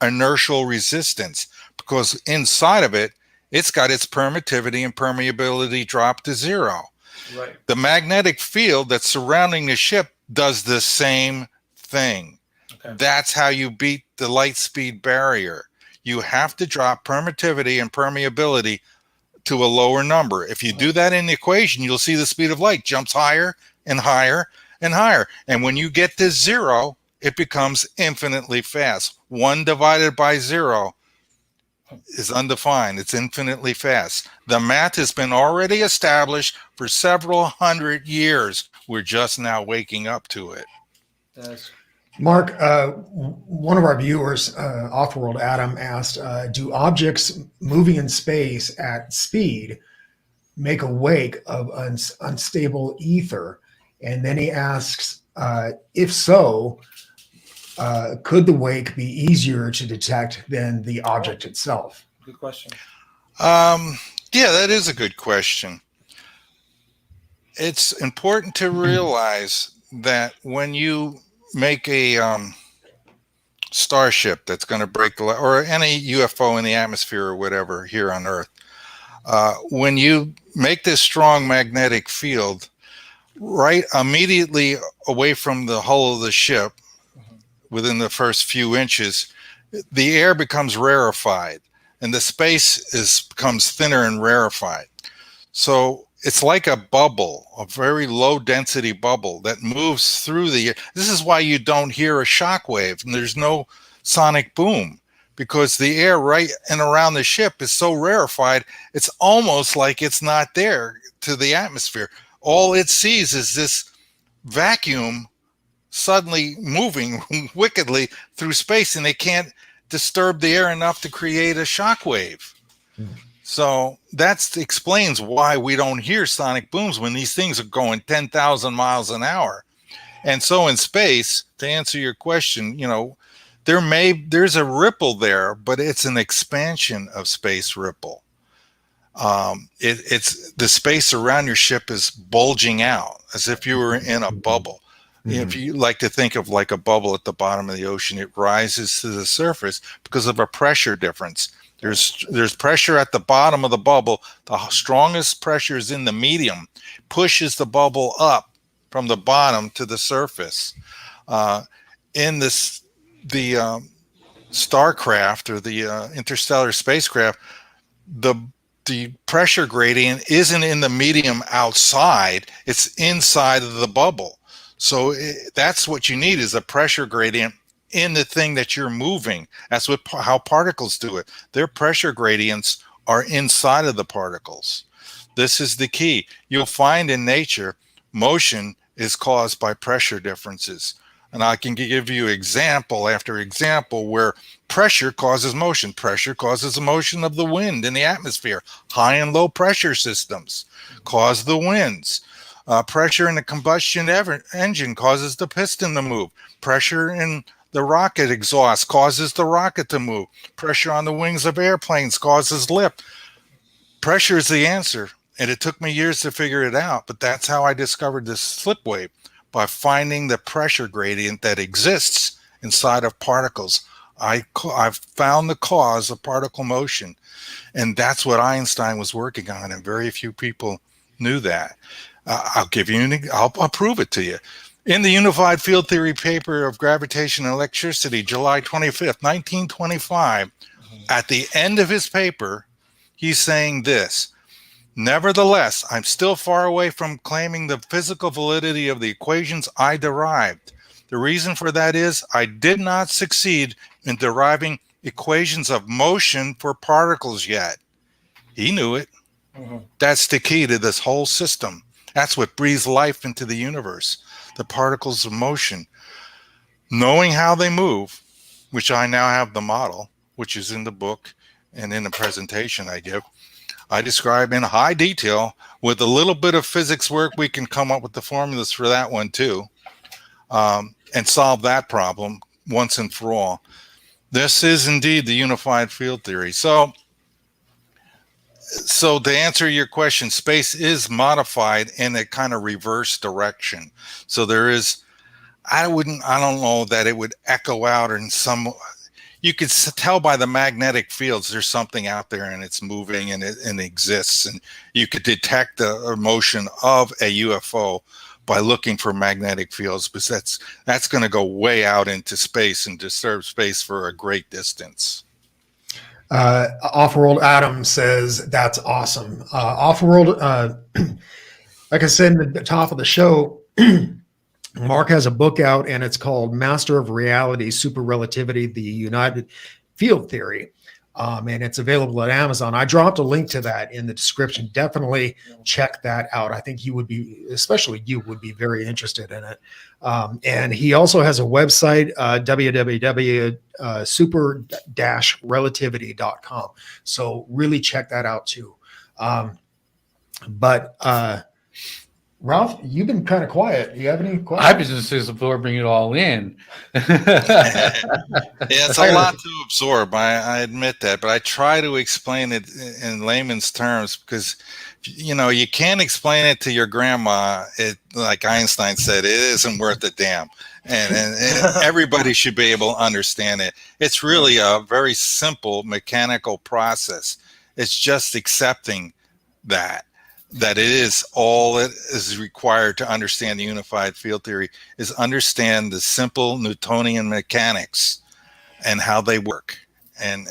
inertial resistance, because inside of it, it's got its permittivity and permeability dropped to zero. Right. The magnetic field that's surrounding the ship does the same thing. Okay. That's how you beat the light speed barrier. You have to drop permittivity and permeability to a lower number. If you do that in the equation, you'll see the speed of light jumps higher and higher and higher. And when you get to zero, it becomes infinitely fast. 1 divided by 0 is undefined. It's infinitely fast. The math has been already established for several hundred years. We're just now waking up to it. That's Mark, one of our viewers, Offworld Adam, asked, do objects moving in space at speed make a wake of unstable ether? And then he asks, if so, could the wake be easier to detect than the object itself? good question. Yeah, that is a good question. It's important to realize that when you make a starship that's going to break the or any UFO in the atmosphere or whatever here on Earth, when you make this strong magnetic field right immediately away from the hull of the ship, within the first few inches, the air becomes rarefied and the space becomes thinner and rarefied. So it's like a bubble, a very low density bubble that moves through the air. This is why you don't hear a shock wave and there's no sonic boom, because the air right and around the ship is so rarefied, it's almost like it's not there to the atmosphere. All it sees is this vacuum suddenly moving wickedly through space, and they can't disturb the air enough to create a shock wave. So that explains why we don't hear sonic booms when these things are going 10,000 miles an hour. And so in space, to answer your question, there's a ripple there, but it's an expansion of space ripple. It's the space around your ship is bulging out as if you were in a bubble. If you like to think of like a bubble at the bottom of the ocean, it rises to the surface because of a pressure difference. There's pressure at the bottom of the bubble. The strongest pressure is in the medium, pushes the bubble up from the bottom to the surface. In the starcraft or the interstellar spacecraft, the pressure gradient isn't in the medium outside, it's inside of the bubble. So that's what you need, is a pressure gradient in the thing that you're moving. That's how particles do it. Their pressure gradients are inside of the particles. This is the key. You'll find in nature, motion is caused by pressure differences. And I can give you example after example where pressure causes motion. Pressure causes the motion of the wind in the atmosphere. High and low pressure systems cause the winds. Pressure in the combustion engine causes the piston to move. Pressure in the rocket exhaust causes the rocket to move. Pressure on the wings of airplanes causes lift. Pressure is the answer, and it took me years to figure it out, but that's how I discovered this slip wave, by finding the pressure gradient that exists inside of particles. I've found the cause of particle motion, and that's what Einstein was working on, and very few people knew that. I'll prove it to you. In the Unified Field Theory paper of Gravitation and Electricity, July 25th, 1925, at the end of his paper, he's saying this: nevertheless, I'm still far away from claiming the physical validity of the equations I derived. The reason for that is I did not succeed in deriving equations of motion for particles yet. He knew it. That's the key to this whole system. That's what breathes life into the universe, the particles of motion. Knowing how they move, which I now have the model, which is in the book and in the presentation I give, I describe in high detail. With a little bit of physics work, we can come up with the formulas for that one too, and solve that problem once and for all. This is indeed the unified field theory. So to answer your question, space is modified in a kind of reverse direction. So there is, I don't know that it would echo out in some. You could tell by the magnetic fields there's something out there and it's moving and it exists, and you could detect the motion of a UFO. by looking for magnetic fields, because that's going to go way out into space and disturb space for a great distance. Offworld Adam says that's awesome. Offworld, like I said in the top of the show, Mark has a book out, and it's called Master of Reality, Super Relativity, the United Field Theory. And it's available at Amazon. I dropped a link to that in the description. Definitely check that out. I think you would be, especially you, would be very interested in it. And he also has a website, www.super-relativity.com. So really check that out too. Ralph, you've been kind of quiet. Do you have any questions? I've been just absorbing it all in. Yeah, it's a lot to absorb. I admit that, but I try to explain it in layman's terms, because you can't explain it to your grandma. It, like Einstein said, it isn't worth a damn, and everybody should be able to understand it. It's really a very simple mechanical process. It's just accepting that it is all it is required to understand the unified field theory is understand the simple Newtonian mechanics and how they work. And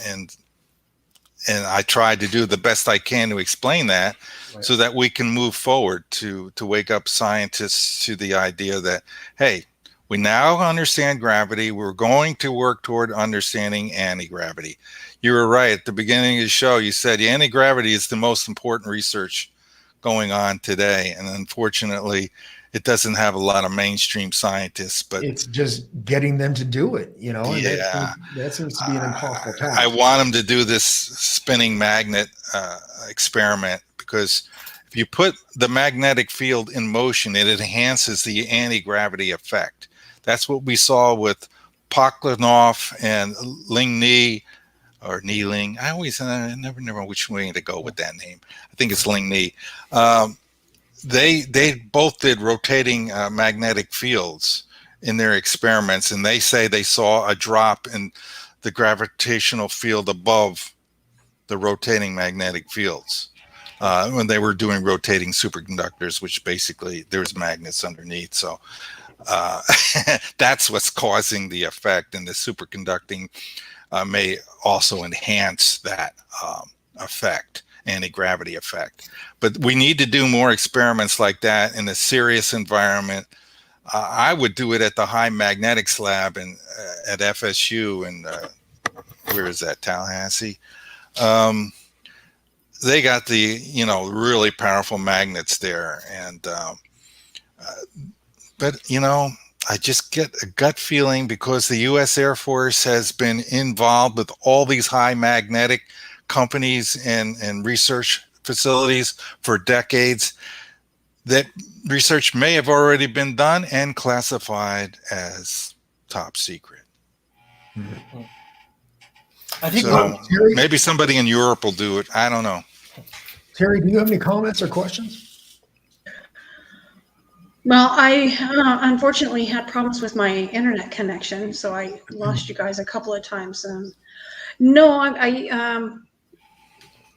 I try to do the best I can to explain that, right, so that we can move forward to wake up scientists to the idea that, hey, we now understand gravity. We're going to work toward understanding anti-gravity. You were right at the beginning of the show. You said anti-gravity is the most important research going on today, and unfortunately it doesn't have a lot of mainstream scientists, but it's just getting them to do it, and yeah, that seems to be an impossible task. I want them to do this spinning magnet experiment, because if you put the magnetic field in motion, it enhances the anti-gravity effect. That's what we saw with Poklonov and Ling-Ni, or Ni-Ling. I never know which way to go with that name. I think it's Ling-Ni. They both did rotating magnetic fields in their experiments, and they say they saw a drop in the gravitational field above the rotating magnetic fields when they were doing rotating superconductors, which basically there's magnets underneath. So that's what's causing the effect, and the superconducting may also enhance that effect, anti-gravity effect. But we need to do more experiments like that in a serious environment. I would do it at the high magnetics lab at FSU, and where is that, Tallahassee? They got the really powerful magnets there, and but I just get a gut feeling, because the U.S. Air Force has been involved with all these high magnetic companies and research facilities for decades, that research may have already been done and classified as top secret. I think maybe somebody in Europe will do it. I don't know. Terry, do you have any comments or questions? Well, I unfortunately had problems with my internet connection, so I lost you guys a couple of times. No,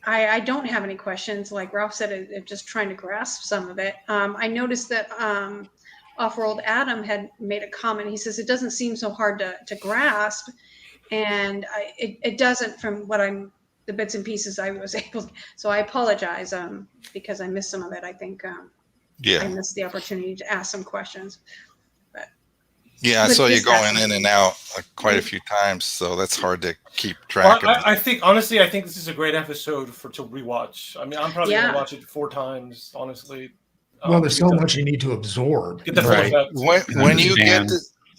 I don't have any questions. Like Ralph said, I'm just trying to grasp some of it. I noticed that Offworld Adam had made a comment. He says it doesn't seem so hard to grasp, and it doesn't, from what the bits and pieces I was able. So I apologize because I missed some of it. I think. I missed the opportunity to ask some questions. But I saw you going in and out quite a few times, so that's hard to keep track of. I think this is a great episode to rewatch. I mean, I'm probably going to watch it 4 times, honestly. Well, there's so much you need to absorb. Get the full effect.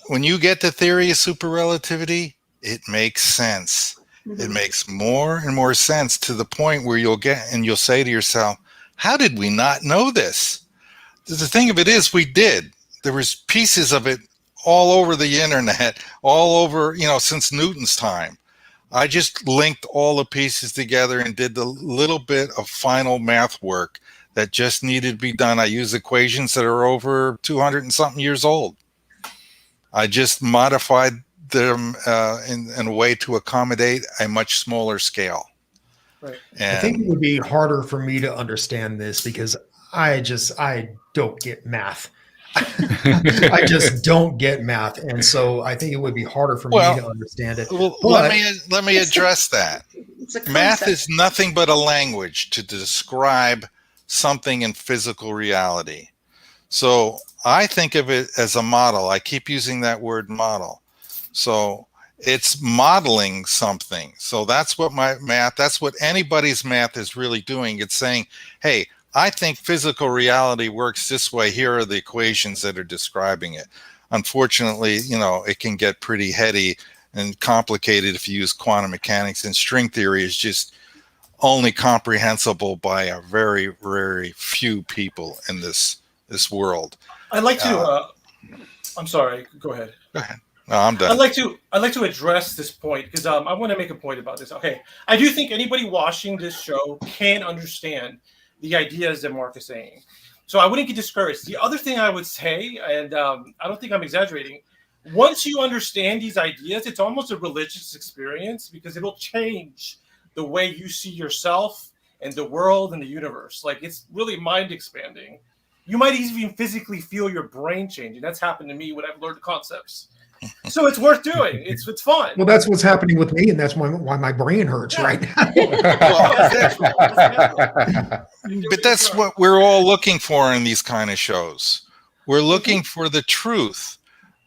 When you get the theory of super relativity, it makes sense. Mm-hmm. It makes more and more sense, to the point where you'll say to yourself, how did we not know this? The thing of it is, we did. There was pieces of it all over the internet, all over, since Newton's time. I just linked all the pieces together and did the little bit of final math work that just needed to be done. I use equations that are over 200 and something years old. I just modified them in a way to accommodate a much smaller scale. Right. I think it would be harder for me to understand this, because I don't get math. I just don't get math, and so I think it would be harder for me Well, to understand it. Well, But let me address that. It's a Math concept. is nothing but a language to describe something in physical reality. So I think of it as a model. I keep using that word model. So it's modeling something. So that's what that's what anybody's math is really doing. It's saying, hey, I think physical reality works this way. Here are the equations that are describing it. Unfortunately, it can get pretty heady and complicated if you use quantum mechanics, and string theory is just only comprehensible by a very, very few people in this world. I'd like to. I'm sorry. Go ahead. Go ahead. No, I'm done. I'd like to address this point because I want to make a point about this. Okay, I do think anybody watching this show can understand the ideas that Mark is saying, so I wouldn't get discouraged. The other thing I would say, and I don't think I'm exaggerating, once you understand these ideas, it's almost a religious experience because it'll change the way you see yourself and the world and the universe. Like, it's really mind expanding. You might even physically feel your brain changing. That's happened to me when I've learned concepts. So it's worth doing. It's fun. well, that's what's happening with me, and that's why my brain hurts right now. But that's what we're all looking for in these kind of shows. We're looking for the truth,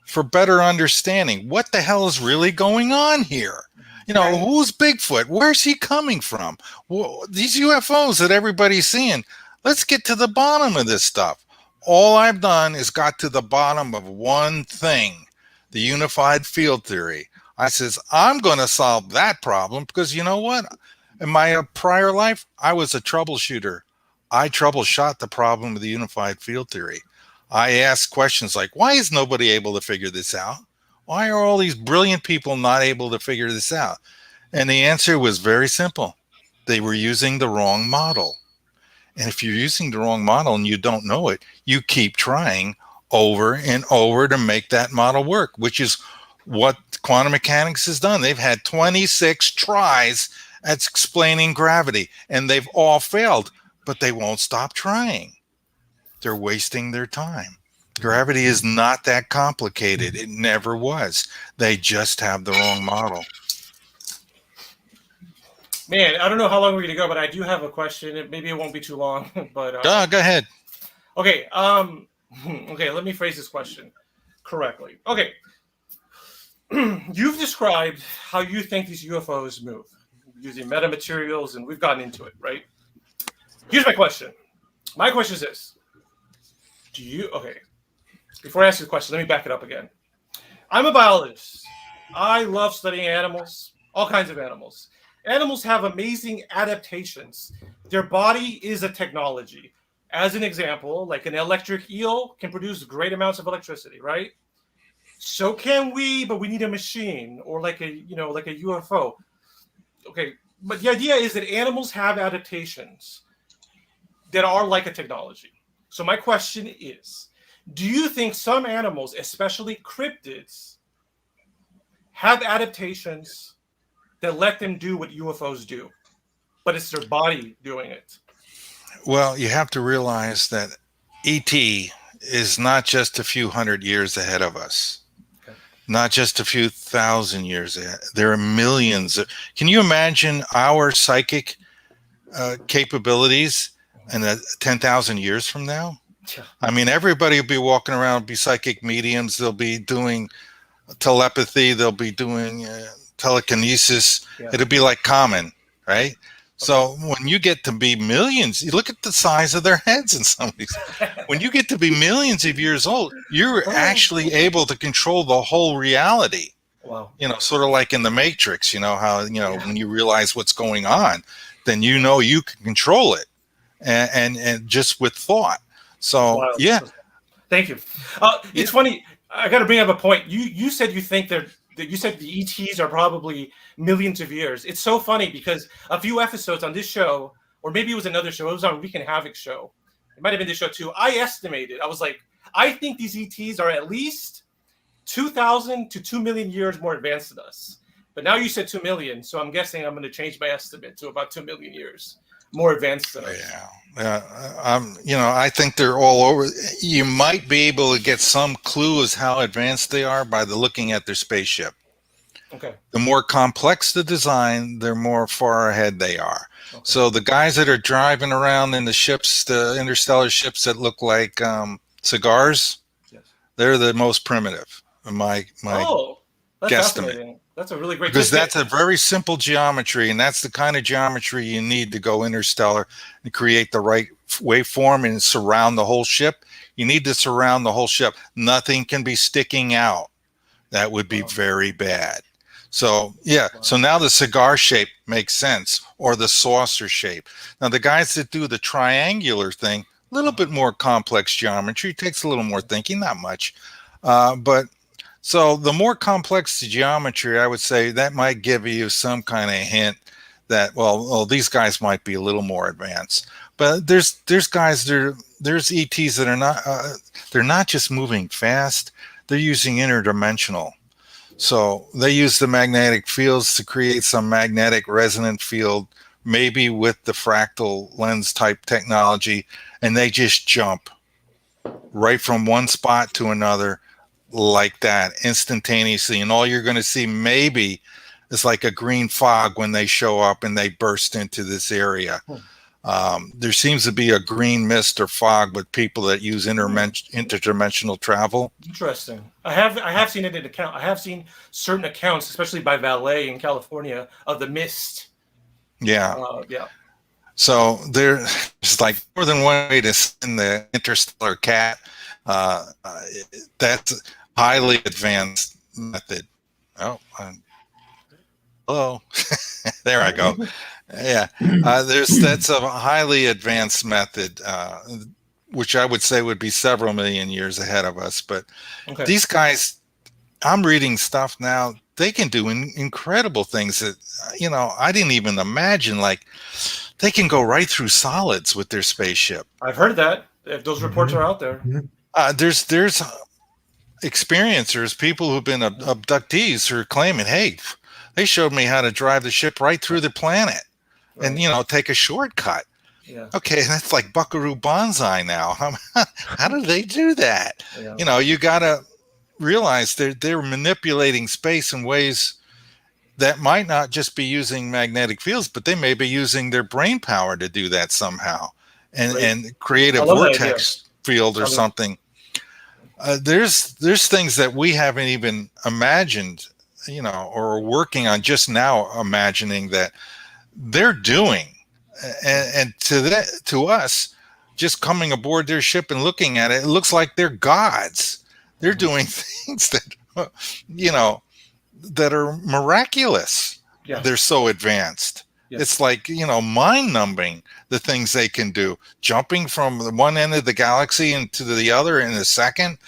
for better understanding. What the hell is really going on here? Who's Bigfoot? Where's he coming from? Well, these UFOs that everybody's seeing. Let's get to the bottom of this stuff. All I've done is got to the bottom of one thing, the unified field theory. I says, I'm going to solve that problem because you know what? In my prior life, I was a troubleshooter. I troubleshot the problem of the unified field theory. I asked questions like, why is nobody able to figure this out? Why are all these brilliant people not able to figure this out? And the answer was very simple. They were using the wrong model. And if you're using the wrong model and you don't know it, you keep trying over and over to make that model work, which is what quantum mechanics has done. They've had 26 tries at explaining gravity, and they've all failed, but they won't stop trying. They're wasting their time. Gravity is not that complicated. It never was. They just have the wrong model. Man, I don't know how long we're going to go, but I do have a question. Maybe it won't be too long. But Go ahead. Okay. Okay. Let me phrase this question correctly. Okay. You've described how you think these UFOs move using metamaterials, and we've gotten into it, right? Here's my question. My question is this: okay? Before I ask you the question, let me back it up again. I'm a biologist. I love studying animals, all kinds of animals. Animals have amazing adaptations. Their body is a technology. As an example, like an electric eel can produce great amounts of electricity, right? So can we, but we need a machine or like a UFO. Okay, but the idea is that animals have adaptations that are like a technology. So my question is, do you think some animals, especially cryptids, have adaptations that let them do what UFOs do, but it's their body doing it? Well, you have to realize that ET is not just a few hundred years ahead of us, not just a few thousand years ahead. There are millions. Can you imagine our psychic capabilities in 10,000 years from now? I mean, everybody will be walking around, be psychic mediums. They'll be doing telepathy. They'll be doing telekinesis. Yeah. It'll be like common, right? Okay. So when you get to be millions, you look at the size of their heads in some of these. When you get to be millions of years old, you're actually able to control the whole reality. Wow. Sort of like in the Matrix, how, when you realize what's going on, then you can control it and just with thought. So, wow. Yeah. Thank you. It's funny. I got to bring up a point. You said you think you said the ETs are probably millions of years. It's so funny because a few episodes on this show, or maybe it was another show, it was on Week and Havoc show. It might have been this show too. I estimated, I was like, I think these ETs are at least 2,000 to 2 million years more advanced than us. But now you said 2 million, so I'm guessing I'm going to change my estimate to about 2 million years. more advanced than us. Yeah. I think they're all over. You might be able to get some clue as how advanced they are by looking at their spaceship. Okay. The more complex the design, the more far ahead they are. Okay. So the guys that are driving around in the ships, the interstellar ships that look like cigars, Yes. they're the most primitive. My that's guesstimate. fascinating. That's a really great Because tidbit. that's a very simple geometry, and that's the kind of geometry you need to go interstellar and create the right waveform and surround the whole ship. You need to surround the whole ship. Nothing can be sticking out. That would be very bad. So, so now the cigar shape makes sense, or the saucer shape. Now, the guys that do the triangular thing, a little bit more complex geometry, takes a little more thinking, not much. So the more complex the geometry, I would say that might give you some kind of hint that, well, these guys might be a little more advanced. But there's guys, there's ETs that are not, they're not just moving fast, they're using interdimensional. So they use the magnetic fields to create some magnetic resonant field, maybe with the fractal lens type technology, and they just jump right from one spot to another like that instantaneously. And all you're going to see maybe is like a green fog when they show up and they burst into this area. There seems to be a green mist or fog with people that use interdimensional travel. Interesting. I have seen it in account. I have seen certain accounts, especially by Valet in California, of the mist. Yeah. Yeah. So there's like more than one way to send the interstellar cat. That's a highly advanced method. Oh, hello. There I go. Yeah, that's a highly advanced method, which I would say would be several million years ahead of us. But these guys, I'm reading stuff now. They can do incredible things that I didn't even imagine. Like they can go right through solids with their spaceship. I've heard that. If those reports are out there, there's experiencers, people who've been abductees, who are claiming, hey, they showed me how to drive the ship right through the planet. And, take a shortcut. Yeah. Okay, that's like Buckaroo Banzai now. How do they do that? Yeah. You got to realize they're manipulating space in ways that might not just be using magnetic fields, but they may be using their brain power to do that somehow and create a vortex field or something. There's things that we haven't even imagined, or are working on just now imagining that they're doing, and to us, just coming aboard their ship and looking at it, it looks like they're gods. They're doing things that, that are miraculous. Yeah. They're so advanced. Yeah. It's like, mind-numbing, the things they can do. Jumping from the one end of the galaxy into the other in a second,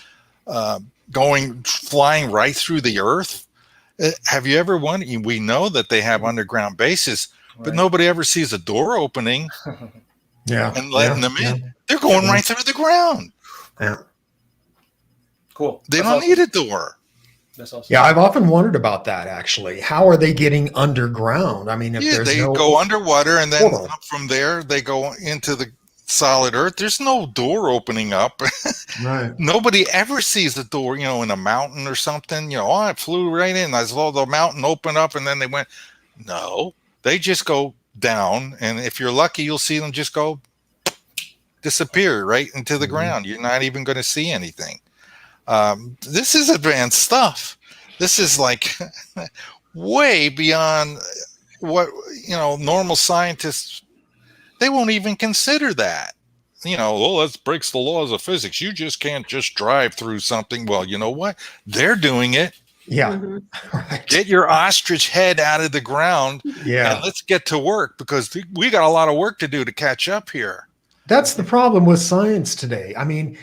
flying right through the Earth. Have you ever wondered? We know that they have underground bases, but nobody ever sees a door opening and letting them in. Yeah. They're going right through the ground. Yeah. Cool. They don't need a door. That's awesome. Yeah, I've often wondered about that, actually. How are they getting underground? I mean, if they go underwater, and then from there they go into the solid Earth. There's no door opening up. Right. Nobody ever sees the door, in a mountain or something. I flew right in. I saw the mountain open up, and then they went. No, they just go down, and if you're lucky, you'll see them just go disappear right into the ground. You're not even going to see anything. This is advanced stuff. This is like way beyond what normal scientists. They won't even consider that. That breaks the laws of physics. You just can't just drive through something. Well, you know what? They're doing it. Yeah. Right. Get your ostrich head out of the ground. Yeah. And let's get to work, because we got a lot of work to do to catch up here. That's the problem with science today. I mean,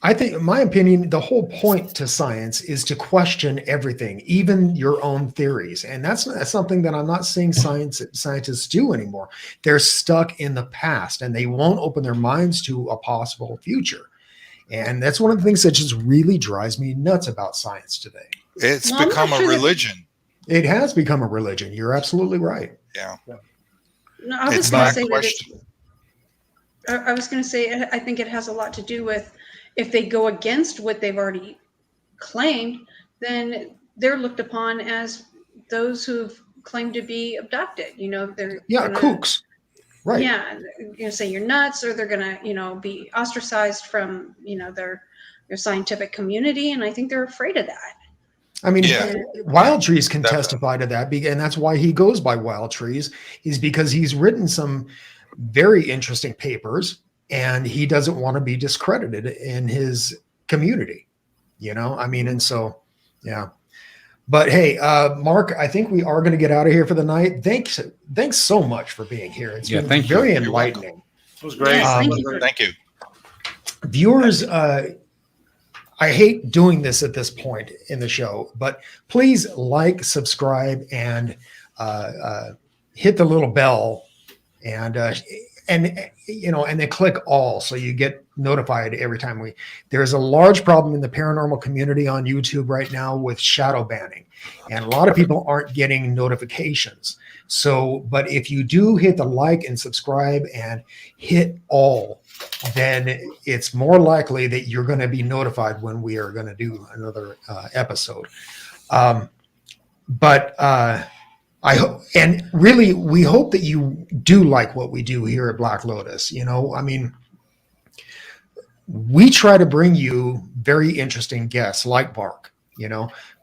I think, in my opinion, the whole point to science is to question everything, even your own theories. And that's something that I'm not seeing scientists do anymore. They're stuck in the past, and they won't open their minds to a possible future. And that's one of the things that just really drives me nuts about science today. It's become a religion. It has become a religion. You're absolutely right. Yeah. No, I was It's going to not say that question. I was going to say, I think it has a lot to do with if they go against what they've already claimed, then they're looked upon as those who've claimed to be abducted. You know, they're Yeah, gonna, kooks. Right. yeah, you're gonna say you're nuts, or they're gonna, be ostracized from, their scientific community, and I think they're afraid of that. I mean, Yeah, Wild Trees can definitely. testify to that, and that's why he goes by Wild Trees, is because he's written some very interesting papers, and he doesn't want to be discredited in his community. I mean, and so, yeah. But hey, Mark, I think we are going to get out of here for the night. Thanks so much for being here. It's Yeah, been thank you. very You're welcome. enlightening. It was great. Yes, thank Um, you for Thank you. Viewers, I hate doing this at this point in the show, but please like, subscribe, and hit the little bell, and and then click all so you get notified every time there's a large problem in the paranormal community on YouTube right now with shadow banning, and a lot of people aren't getting notifications. So, but if you do hit the like and subscribe and hit all, then it's more likely that you're going to be notified when we are going to do another episode. But I hope, and really, we hope that you do like what we do here at Black Lotus. I mean, we try to bring you very interesting guests like Mark,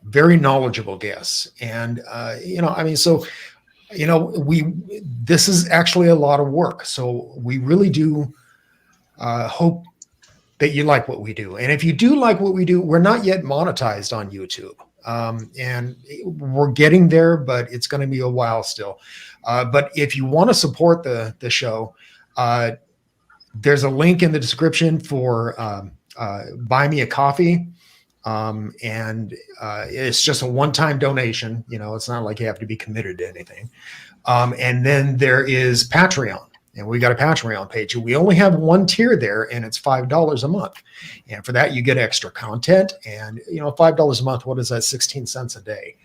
very knowledgeable guests. And, I mean, so, this is actually a lot of work. So we really do hope that you like what we do. And if you do like what we do, we're not yet monetized on YouTube. And we're getting there, but it's going to be a while still. But if you want to support the show, there's a link in the description for buy me a coffee. And it's just a one-time donation. It's not like you have to be committed to anything. And then there is Patreon. And we got a Patreon page. We only have one tier there, and it's $5 a month. And for that, you get extra content. And $5 a month, what is that? 16 cents a day.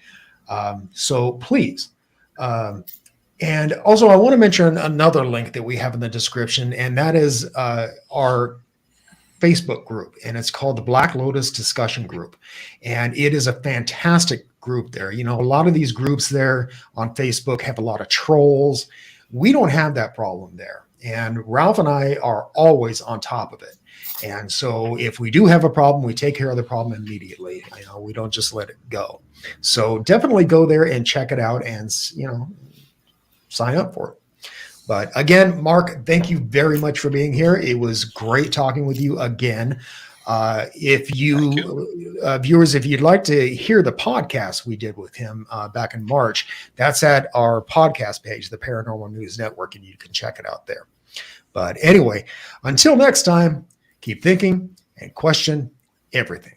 So please. And also, I want to mention another link that we have in the description, and that is our Facebook group, and it's called the Black Lotus Discussion Group. And it is a fantastic group there. A lot of these groups there on Facebook have a lot of trolls. We don't have that problem there. And Ralph and I are always on top of it. And so if we do have a problem, we take care of the problem immediately. We don't just let it go. So definitely go there and check it out and, sign up for it. But again, Mark, thank you very much for being here. It was great talking with you again. If you viewers, if you'd like to hear the podcast we did with him back in March, that's at our podcast page, the Paranormal News Network, and you can check it out there. But anyway, until next time, keep thinking and question everything.